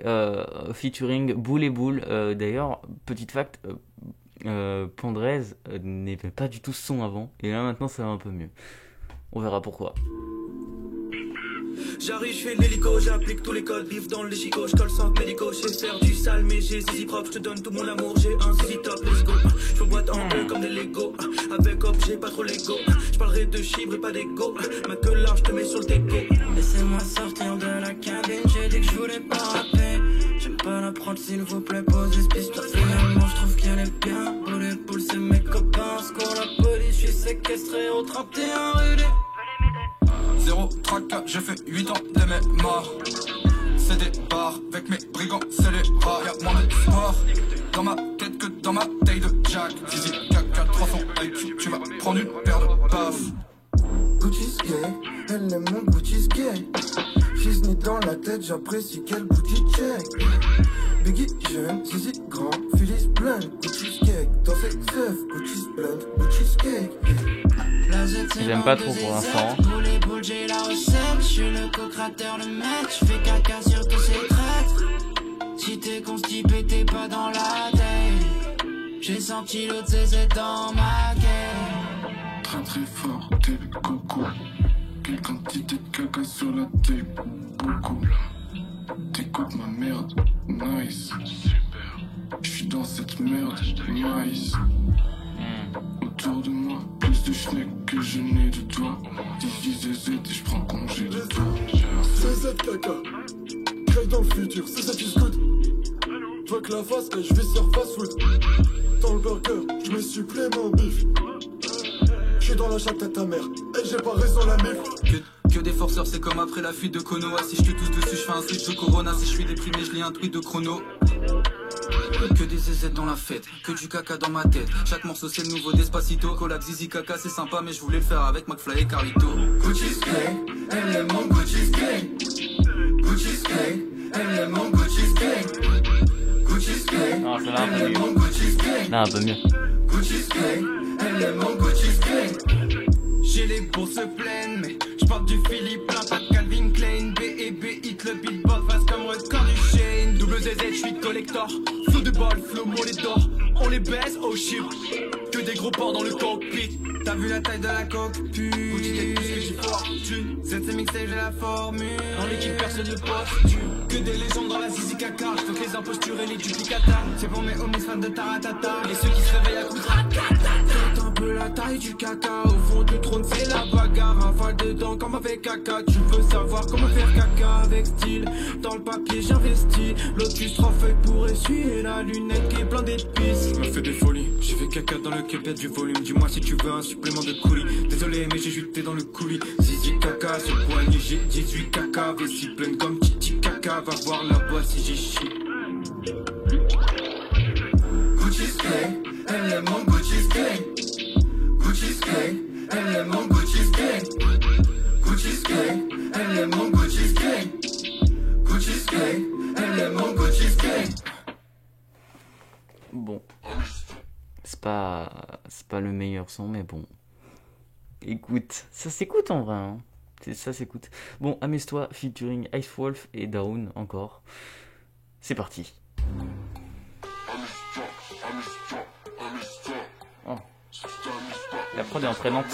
featuring Boule et Boule. D'ailleurs, petite fact, Pandrez n'aimait pas du tout ce son avant, et là maintenant ça va un peu mieux. On verra pourquoi. J'arrive, je fais l'hélico, j'applique tous les codes, bif dans le chico, je colle sans médico, je sais faire du sale, mais j'ai zizi propre, je te donne tout mon amour, j'ai un zizi top, let's go. Je me boite en deux comme des Lego, avec hop, j'ai pas trop l'ego, je parlerai de chiffres et pas d'ego, ma queue large, je te mets sur le déco. Laissez-moi sortir de la cabine, j'ai dit que je voulais pas rapper. J'aime pas la prod, s'il vous plaît, posez ce piste, finalement je trouve qu'elle est bien. Boule et boule, c'est mes copains, score la police, je suis séquestré au 31 rue des... Zéro tracas, j'ai fait 8 ans de MMA. C'est des bars, avec mes brigands, c'est les rats. Y'a moins de sport dans ma tête que dans ma taille de Jack. Zizi, caca, 300 IQ, tu vas prendre une paire de baffes. Gucci's gay, elle aime mon Gucci's gay. Fils né dans la tête, j'apprécie quel booty check. Biggie jeune, Zizi grand, Phyllis plein. Gucci's gay, dans ses œufs, Gucci's blonde, Gucci's gay. J'aime pas trop pour l'instant. Boule et boule, j'ai la recette. Je suis le co-créateur, le mec. Je fais caca sur tous ces traîtres. Si t'es constipé, t'es pas dans la tête. J'ai senti l'autre zézé dans ma gueule. Très très fort, t'es coco. Quelle quantité de caca sur la tête. Beaucoup. T'écoutes ma merde, nice. Super. J'suis dans cette merde, nice. Autour de moi, plus de schneck que je n'ai de toi. 18 ZZ et j'prends congé de toi. C'est cette caca, crée dans le futur, c'est ça qui se goûte. Toi que la face, et je vais sur fast food. Dans le burger, je me supplément bif. Je suis dans la chatte à ta mère, et j'ai pas raison la mif. Que des forceurs, c'est comme après la fuite de Konoha. Si je te touche dessus, je fais un switch de Corona. Si je suis déprimé, je lis un tweet de Chrono. Que des zézettes dans la fête, que du caca dans ma tête. Chaque morceau c'est le nouveau Despacito. Collab Zizi Kaka c'est sympa mais je voulais le faire avec McFly et Carlito. Gucci's gay, elle aime mon Gucci's gay. Gucci's gay, elle aime mon Gucci's gay. Gucci's gay, Non, ça va un peu elle aime mon mieux. Gucci's gay. Là, un peu mieux. Gucci's gay, elle aime mon Gucci's gay. J'ai les bourses pleines mais je porte du Philippe plein. Pas de Calvin Klein, B&B hit le billboard face comme record du Shane. Double ZZ, je suis collector. Flow de bol, flow mollet d'or. On les baisse au ship. Que des gros porcs dans le cockpit. T'as vu la taille de la cockpit. Gucci get plus que j'ai fortune. C'est mixtape, j'ai la formule. Dans l'équipe personne ne postule. Que des légendes dans la zizi caca. Faut que les impostures et les duplicata. C'est pour mes homies fans de Taratata. Et ceux qui se réveillent à coups de ratata. T'as un peu la taille du caca. Au fond du trône c'est la bagarre. Rafale dedans comme avec caca. Tu veux savoir comment faire caca avec style. Dans le papier j'investis. Lotus 3 feuilles pour essuyer la lunette qui est plein d'épices. Je me fais des folies. J'ai fait caca dans le cup, y'a du volume. Dis-moi si tu veux un supplément de coulis. Désolé mais j'ai juté dans le coulis. Zizi caca sur le poignet, j'ai 18 caca. Vessie pleine comme Titi caca. Va voir là-bas si j'ai chié. Gucci's gay, elle aime mon Gucci's gay. Gucci's gay, elle aime mon Gucci's gay. Gucci's gay, elle aime mon Gucci's gay. Gucci's gay, elle aime mon Gucci's gay. Bon. C'est pas le meilleur son, mais bon. Écoute, ça s'écoute en vrai. Hein. Ça s'écoute. Bon, Amuse-toi featuring Ice Wolf et Down encore. C'est parti. Oh. La prod est entraînante.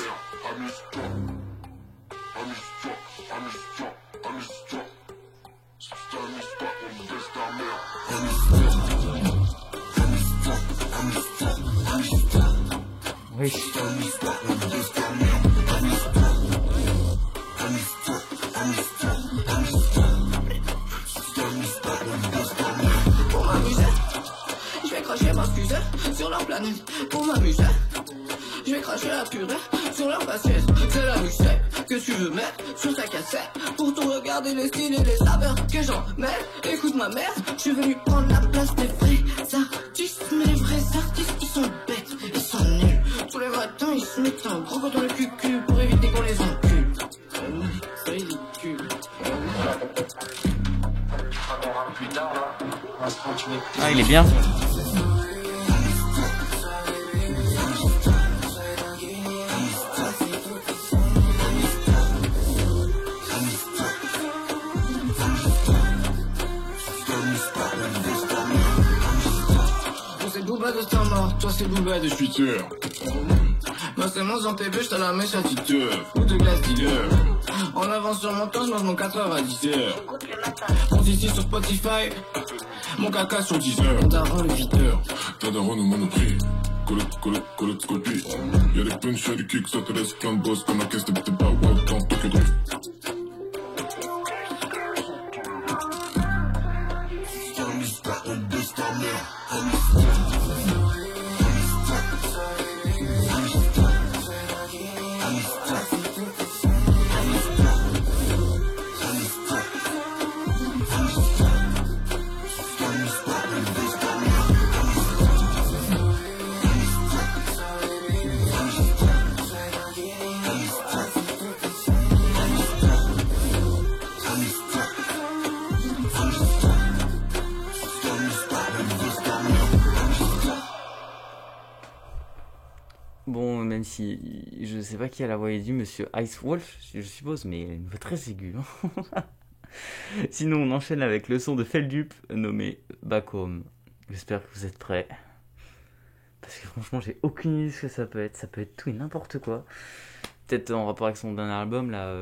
Oui. Je vais crocher mon transfuser sur leur planète pour m'amuser. Je vais cracher la purée sur leur faciès. C'est la mixtape que tu veux mettre sur ta cassette pour tout regarder les styles et les saveurs que j'en mets. Écoute ma mère, je suis venu prendre la place des vrais artistes. Mais les vrais artistes, ils sont bêtes, ils sont nuls. Tous les matins, ils se mettent un gros coton le cul pour éviter qu'on les encule. C'est ridicule. Ah, il est bien. C'est Booba de Star mort, toi c'est Booba de Twitter. Moi c'est mon en TV, j'te la mets sur Twitter. Ou de glace dealer. En avance sur mon temps, j'mange mon 4h à 10h. On ici sur Spotify, mon caca sur 10h. Mon daron le videur. Ta daronne au monoprix. Coloscopie. Y'a des punch, y'a des kicks, ça te laisse plein de boss comme la caisse de pas wow dans Tokyo Drift. Bon, même si je sais pas qui a la voix aiguë, monsieur Ice Wolf, je suppose, mais il a une voix très aiguë. Sinon, on enchaîne avec le son de Feldup nommé Back Home. J'espère que vous êtes prêts. Parce que franchement, j'ai aucune idée de ce que ça peut être. Ça peut être tout et n'importe quoi. Peut-être en rapport avec son dernier album, là,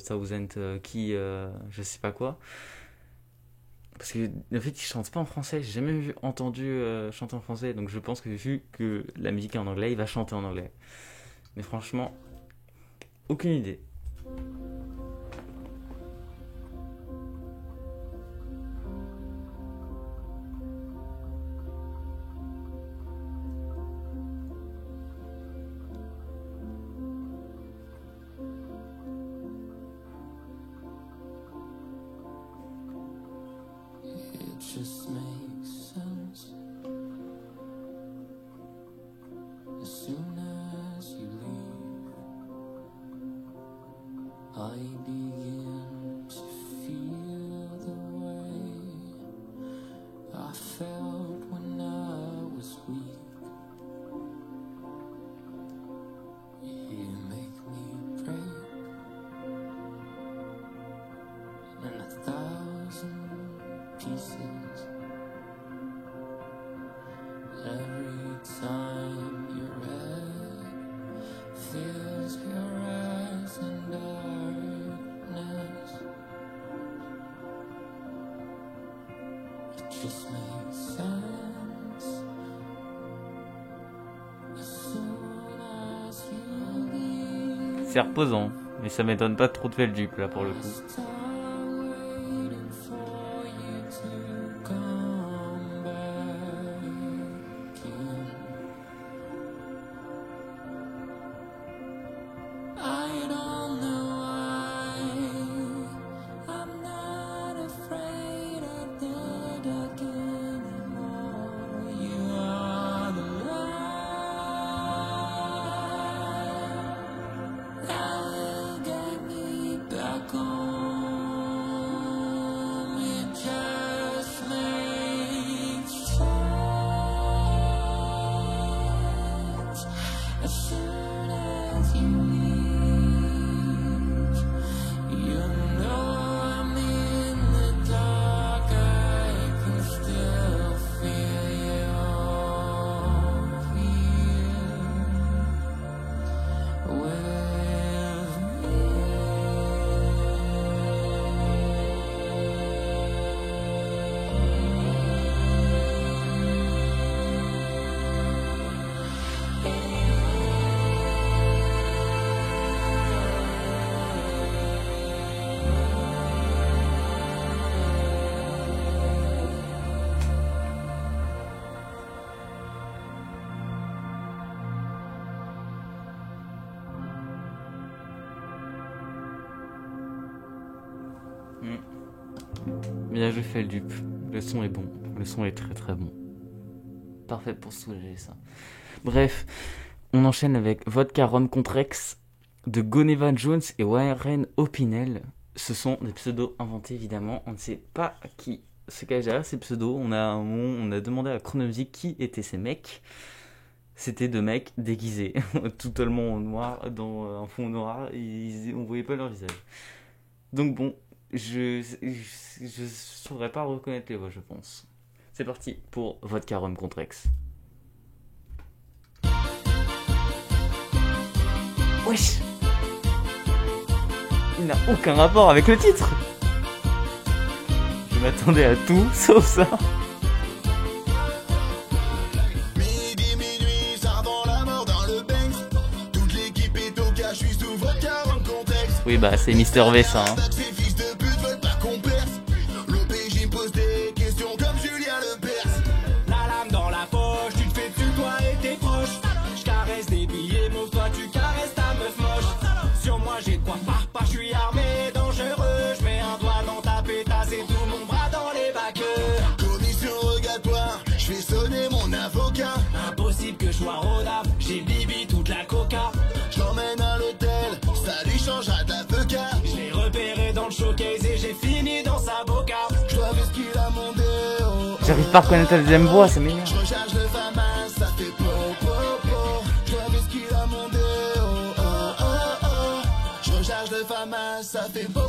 Thousand Key, je sais pas quoi. Parce que en fait, il chante pas en français. J'ai jamais entendu chanter en français. Donc je pense que vu que la musique est en anglais, il va chanter en anglais. Mais franchement, aucune idée. Just makes sense. As soon as you leave, I begin to feel the way I felt when I was weak. You make me break in 1,000 pieces. Every time your head fills your eyes in darkness, it just makes sense. As soon as you leave, C'est reposant, mais ça m'étonne pas trop de Feldup là pour le coup. Bien joué Feldup. Le son est bon. Le son est très très bon. Parfait pour soulager ça. Bref, on enchaîne avec Vodka Rum Contrex de Goneva Jones et Warren Opinel. Ce sont des pseudos inventés évidemment. On ne sait pas qui se cache derrière ces pseudos. On a demandé à Chronomusique qui étaient ces mecs. C'était deux mecs déguisés, totalement en noir, dans un fond noir. On voyait pas leur visage. Donc bon, je saurais pas reconnaître les voix, je pense. C'est parti pour Vodka Rum Contrex. Wesh! Il n'a aucun rapport avec le titre! Je m'attendais à tout sauf ça. Midi, minuit, ça revend la mort dans le Banks. Toute l'équipe est au cas, je suis sous Vodka Rum Contrex. Oui, bah c'est Mister V ça. Hein. Ces fils de pute veulent pas qu'on perce. L'OPJ me pose des questions comme Julien Lepers. La lame dans la poche, tu te fais dessus toi et tes proches. Je caresse des billets, mauve, toi tu caresses ta meuf moche. Sur moi j'ai de quoi par, je suis armé, dangereux. Je mets un doigt dans ta pétasse et tout mon bras dans les bacs. Commission rogatoire, je fais sonner mon avocat. Impossible que je sois rodable, j'ai bibi toute la coca. Je l'emmène à l'hôtel, ça lui changera de la peca. Je l'ai repéré dans le showcase et j'ai fini dans sa boca. Je dois ver ce qu'il a mon déo. J'arrive pas à reconnaître la deuxième voix, ça m'énerve. Je recharge le famas, ça fait po. Je dois ver ce qu'il a mon déo. Je recharge le famas, ça fait po.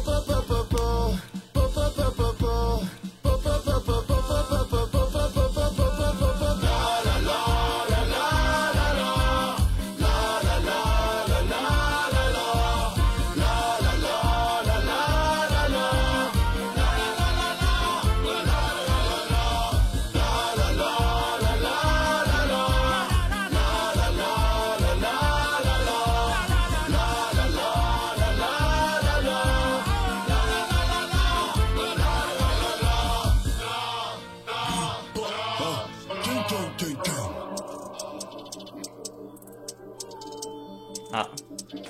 Ah,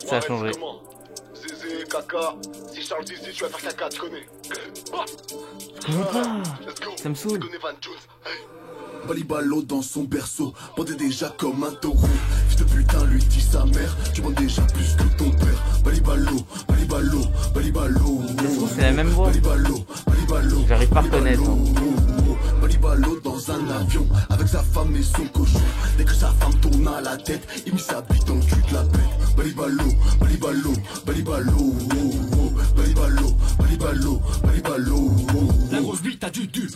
ça a changé. Zézé, caca, si Charles dit tu vas faire caca, tu connais. Je connais pas. Ça me saoule. Balibalo dans son berceau, bandait déjà comme un taureau. Fils de putain, lui dit sa mère, tu bandes déjà plus que ton père. Balibalo. C'est la même voix. J'arrive pas à reconnaître. Balibalo dans un avion, avec sa femme et son cochon. Dès que sa femme tourne à la tête, il mit sa bite dans le cul de la bête. Balibalo. La grosse bite a du dul.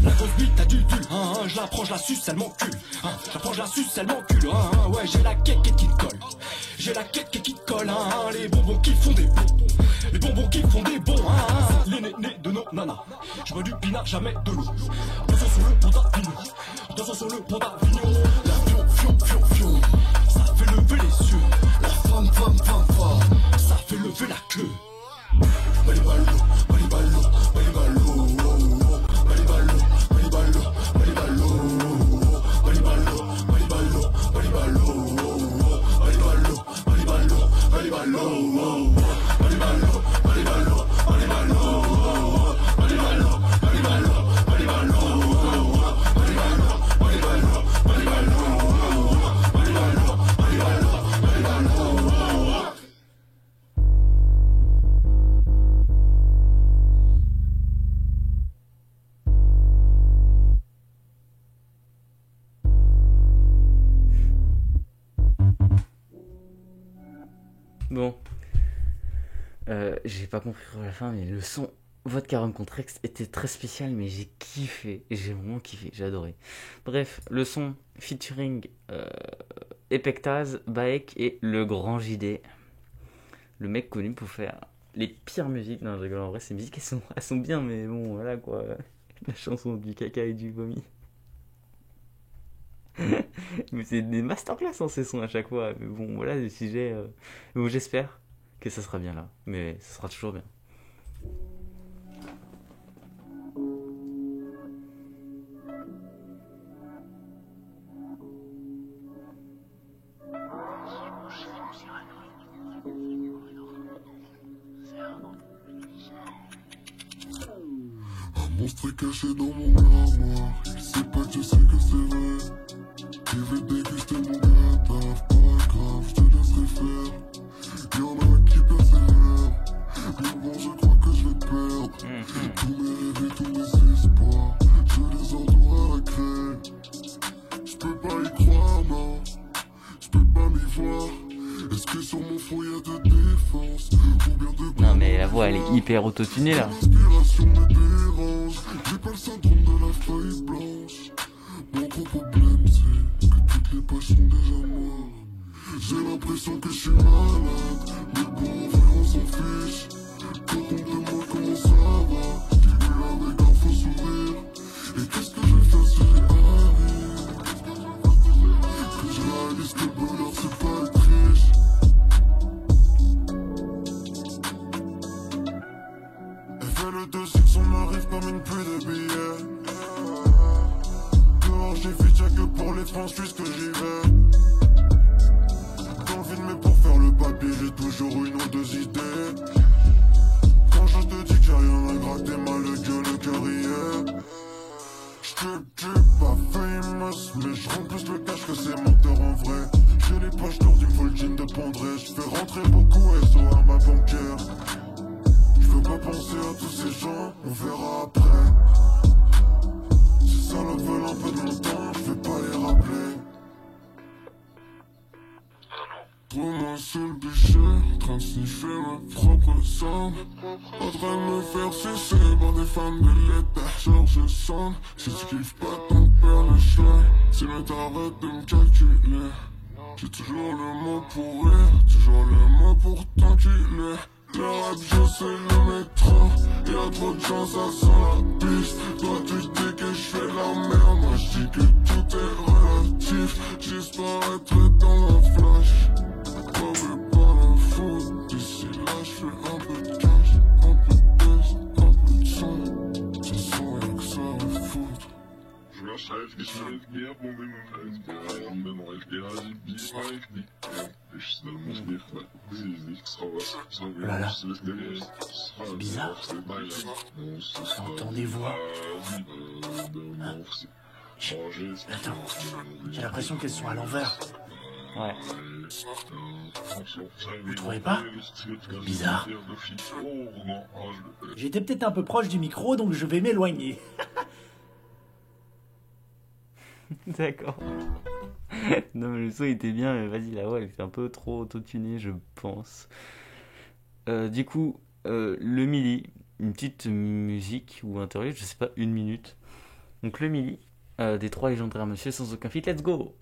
La grosse bite a du dul. Je la prends, je la suce, elle m'encule. Je la prends, je la suce, elle m'encule. Ouais, j'ai la quête qui te colle. J'ai la quête qui te colle. Les bonbons qui font des bons. Les bonbons qui font des bons. Les nénés de nos nanas. Je bois du pinard, jamais de l'eau. Attention sur le pont d'Avignon. Attention sur le pont d'Avignon. L'avion, fion. Ça fait lever les yeux. La femme. Ça fait lever la queue. Balibalo. Bon, j'ai pas compris à la fin, mais le son Vodka Rum Contrex était très spécial, mais j'ai kiffé, j'ai vraiment kiffé, j'ai adoré. Bref, le son featuring Epectaz, Baek et le grand JD, le mec connu pour faire les pires musiques. Non, je rigole, en vrai, ces musiques elles sont bien, mais bon, voilà quoi, la chanson du caca et du vomi. Mais c'est des masterclass en ces sons à chaque fois. Mais bon, voilà des sujets où j'espère que ça sera bien là. Mais ça sera toujours bien. monstre est caché dans mon armoire. Il sait pas que je sais que c'est vrai. Je vais déguster mon gratin, pas grave, je te laisserai faire. Y'en a qui persévèrent, mais bon je crois que je vais perdre. Tous mes rêves et tous mes espoirs, je les entoure à la craie. Je peux pas y croire, non, je peux pas m'y voir. Est-ce que sur mon front y'a de défense ou bien de... Non mais la voix elle est hyper autotunée là. L'inspiration me dérange, j'ai pas le syndrome de la feuille blanche. Mon gros problème c'est que toutes les pages sont déjà mortes. J'ai l'impression que je suis malade, mais bon en vrai on s'en fiche. Quand on me demande comment ça va, je dis avec un faux sourire. Et qu'est-ce que je vais faire si j'y arrive? Que je réalise que le bonheur c'est pas le triche. Elle fait le 2-6, on arrive comme une pluie de billets. Dehors j'ai vite, y'a que pour les France puisque j'y vais. Dans le vide mais pour faire le papier j'ai toujours une ou deux idées. Quand je te dis qu'il y a rien à gratter, mal le gueule, le cœur y est. J'trip, pas famous, mais j'rends plus le cash que c'est menteur en vrai. J'ai les poches lourdes, il me faut le jean de Pondré. J'fais rentrer beaucoup SO à ma banquière. J'veux pas penser à tous ces gens, on verra après. Ces salopes veulent un peu de mon temps, j'vais pas les rappeler. Trouve-moi sous le bûcher, en train de sniffer ma propre sang. En train de me faire sucer par des femmes de l'état, genre je sens. Si tu kiffes pas ton père le schlag, si mais t'arrêtes de me calculer. J'ai toujours le mot pour rire, toujours le mot pour t'enculer. Le rap je c'est le métro, y'a trop de gens ça sent la piste. Toi tu dis que je fais la merde, moi je dis que tout est relatif. J'disparaîtrai dans un flash. J'avais pas la faute, d'ici là j'fais un peu de cash, un peu de test, un peu de son. Ce son y'a que ça à foutre. Je lâche AFD sur FDR, bon mais mon FDR, on donne en FDR, AFD, AFD. Et je suis dans le monde des frères, ça va, Là, là. C'est bizarre. J'entends des voix. Attends, j'ai l'impression qu'elles sont à l'envers. Ouais. Vous trouvez pas? Bizarre. J'étais peut-être un peu proche du micro, donc je vais m'éloigner. D'accord. Non mais le son était bien, mais vas-y, la voix elle était un peu trop autotunée je pense. Du coup, le Mili, une petite musique ou interview, je sais pas, 1 minute. Donc le Mili, des 3 légendaires monsieur sans aucun feat, let's go!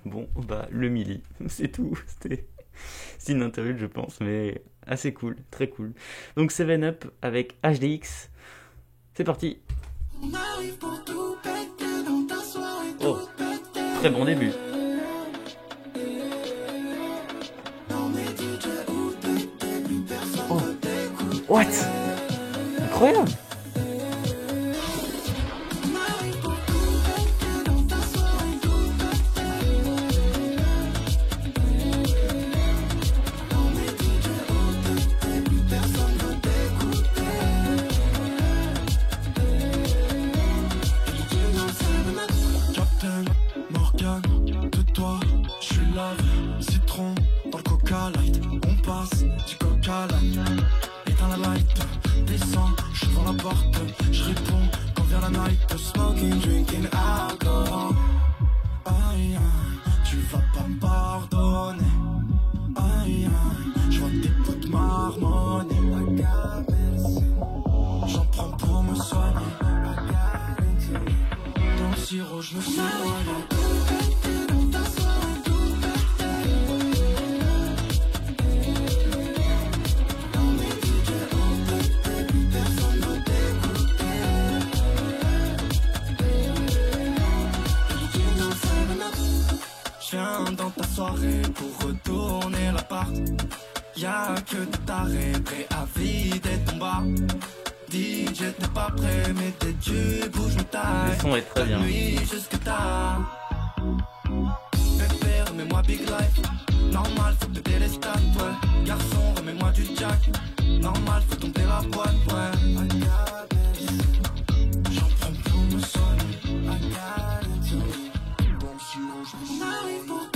Bon, bah, le Mili, c'est tout. C'est une interview, je pense, mais assez cool, très cool. Donc, 7up avec HDX. C'est parti. Oh, très bon début. Oh, what? Incroyable. in alcohol. Aïe, tu vas pas me pardonner. Aïe, je vois tes potes marmonner. J'en prends pour me soigner. Dans le sirop, je me suis noyé. Dans ta soirée pour retourner l'appart. Y'a que des tarés prêts à vider ton bar. DJ t'es pas prêt mais t'es du bouge me taille. Le son est très bien. Nuit jusque tard. Pépé remets-moi big life. Normal faut péter les stats ouais. Garçon remets-moi du jack. Normal faut tomber la boîte ouais. J'en prends pour me soigner. J'arrive pour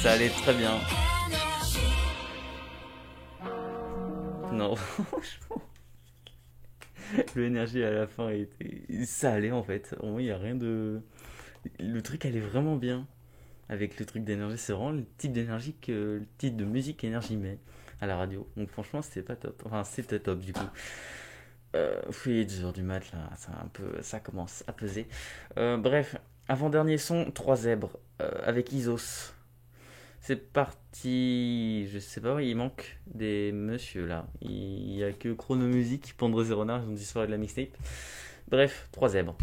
Ça allait très bien. Non, l'énergie à la fin était... Ça allait en fait. Il n'y a rien de... Le truc allait vraiment bien. Avec le truc d'énergie, c'est vraiment le type d'énergie que le type de musique énergie met à la radio. Donc franchement, c'était pas top. Enfin, c'était top du coup. Oui, 2h du mat là, ça commence à peser. Bref, avant-dernier son, 3 zèbres avec Isos. C'est parti, je sais pas, il manque des messieurs là. Il y a que Chronomusique, Pandre et Renard, ils ont disparu de la mixtape. Bref, 3 zèbres.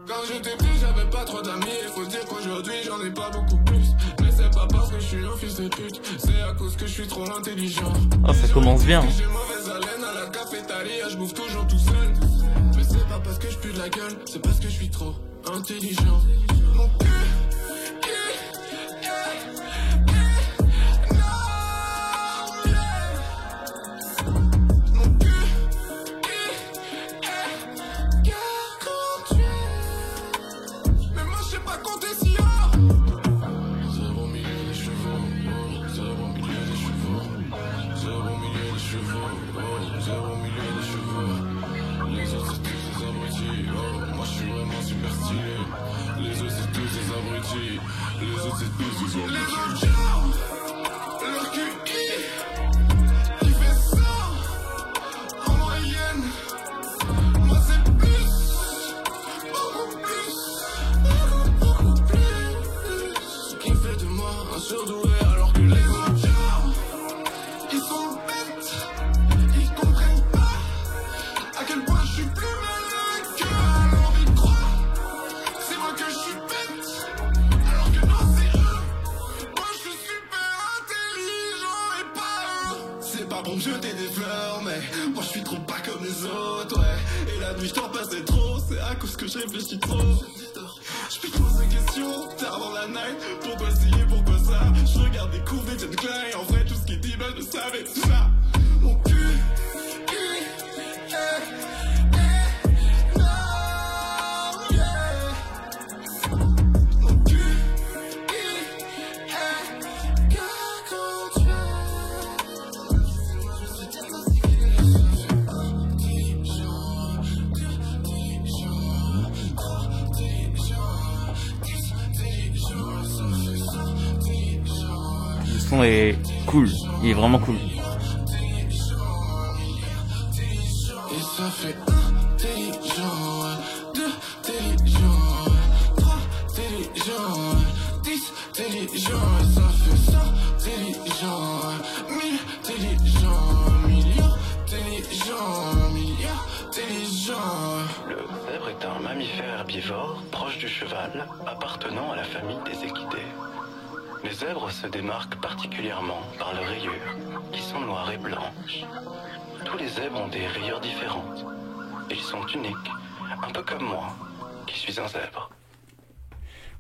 Quand j'étais petit, j'avais pas trop d'amis. Il faut dire qu'aujourd'hui, j'en ai pas beaucoup plus. Mais c'est pas parce que je suis un fils de pute, c'est à cause que je suis trop intelligent. Oh, ça commence bien. J'ai mauvaise haleine à la cafétéria, je bouffe toujours tout seul. Mais c'est pas parce que je pue de la gueule, c'est parce que je suis trop intelligent. Mon cul. Est cool, il est vraiment cool. ça fait intelligent, 2 intelligent, 3 intelligent, 10 intelligent, et ça fait 100 intelligent, 1000 intelligent, millions intelligent, milliards intelligent. Le zèbre est un mammifère herbivore proche du cheval, appartenant à la famille des équidés. Les zèbres se démarquent particulièrement par leurs rayures, qui sont noires et blanches. Tous les zèbres ont des rayures différentes. Et ils sont uniques, un peu comme moi, qui suis un zèbre.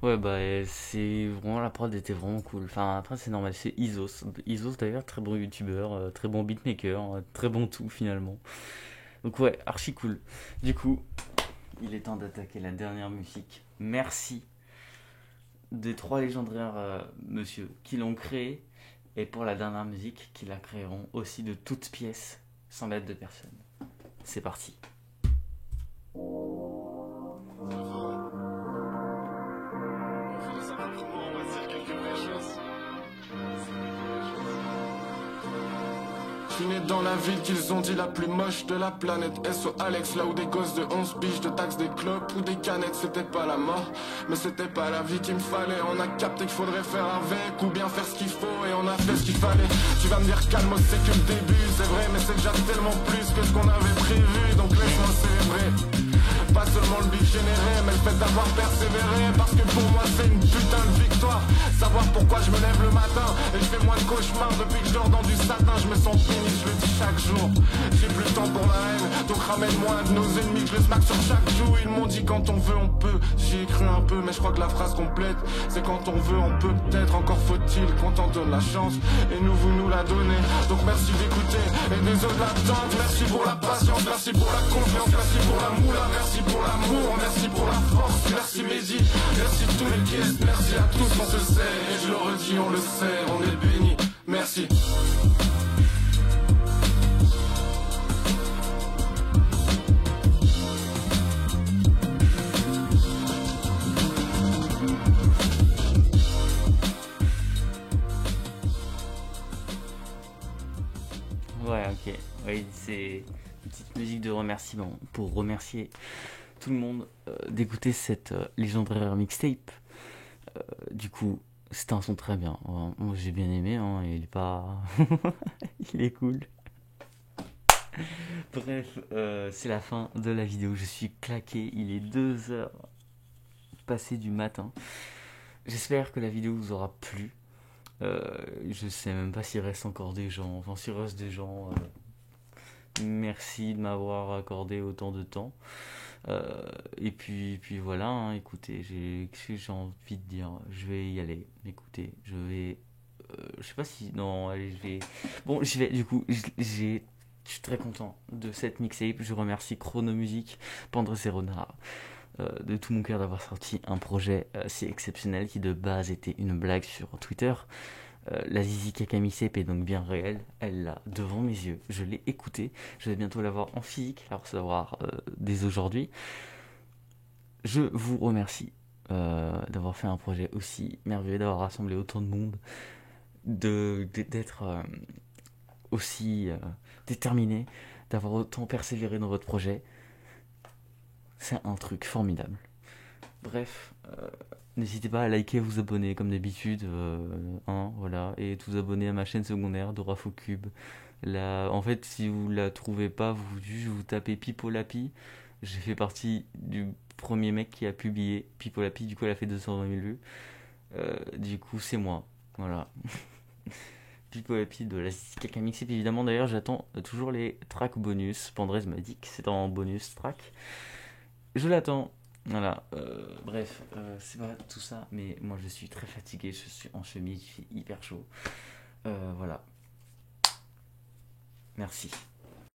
Ouais, bah, c'est vraiment, la prod était vraiment cool. Enfin, après, c'est normal, c'est Isos. Isos, d'ailleurs, très bon youtubeur, très bon beatmaker, très bon tout, finalement. Donc, ouais, archi cool. Du coup, il est temps d'attaquer la dernière musique. Merci des 3 légendaires monsieur qui l'ont créé. Et pour la dernière musique, qui la créeront aussi de toutes pièces, sans l'aide de personne. C'est parti. Je suis né dans la ville qu'ils ont dit la plus moche de la planète. SO Alex, là où des gosses de 11 piges de taxes des clopes ou des canettes. C'était pas la mort, mais c'était pas la vie qu'il me fallait. On a capté qu'il faudrait faire avec ou bien faire ce qu'il faut, et on a fait ce qu'il fallait. Tu vas me dire calme, c'est que le début, c'est vrai, mais c'est déjà tellement plus que ce qu'on avait prévu. Donc laisse-moi célébrer. Pas seulement le but généré, mais le fait d'avoir persévéré. Parce que pour moi c'est une putain de victoire. Savoir pourquoi je me lève le matin et je fais moins de cauchemars depuis que je dors dans du satin. Je me sens fini, je le dis chaque jour. J'ai plus le temps pour la haine, donc ramène-moi un de nos ennemis. Je le smack sur chaque joue. Ils m'ont dit quand on veut on peut. J'y ai cru un peu, mais je crois que la phrase complète c'est quand on veut on peut peut-être. Encore faut-il qu'on t'en donne la chance, et vous nous la donnez. Donc merci d'écouter et désolé de l'attente. Merci pour la patience, merci pour la confiance, merci pour la moula, merci pour l'amour, merci pour la force, merci Mehdi, merci tous les guests, merci à tous, on se sait, et je le redis, on le sait, on est bénis, merci. Ouais, ok. Oui, c'est une petite musique de remerciement pour remercier tout le monde d'écouter cette légendaire mixtape. Du coup, c'est un son très bien. Moi, j'ai bien aimé. Hein, il est pas. Il est cool. Bref, c'est la fin de la vidéo. Je suis claqué. Il est 2h passées du matin. J'espère que la vidéo vous aura plu. Je sais même pas s'il reste encore des gens. Enfin, s'il reste des gens, merci de m'avoir accordé autant de temps. Et puis voilà, hein, écoutez, j'ai envie de dire, je vais y aller. Écoutez, je vais. Je sais pas si. Non, allez, je vais. Bon, j'y vais, du coup, je suis très content de cette mixtape. Je remercie Chronomusique, Pandre Serona, de tout mon cœur d'avoir sorti un projet si exceptionnel qui de base était une blague sur Twitter. La Zizi Kaka mixtape est donc bien réelle, elle l'a devant mes yeux, je l'ai écoutée, je vais bientôt la voir en physique, la recevoir dès aujourd'hui. Je vous remercie d'avoir fait un projet aussi merveilleux, d'avoir rassemblé autant de monde, d'être aussi déterminé, d'avoir autant persévéré dans votre projet. C'est un truc formidable. Bref, n'hésitez pas à liker, vous abonner comme d'habitude, voilà, et vous abonner à ma chaîne secondaire Dorafocube. En fait, si vous la trouvez pas, vous tapez Pipolapi. J'ai fait partie du premier mec qui a publié Pipolapi, du coup elle a fait 220 000 vues. Du coup c'est moi, voilà. Pipolapi de la Kaka Mixtape, évidemment. D'ailleurs j'attends toujours les tracks bonus. Pandrez m'a dit que c'est en bonus track. Je l'attends. Voilà, bref, c'est pas tout ça, mais moi je suis très fatigué, je suis en chemise, il fait hyper chaud. Voilà. Merci.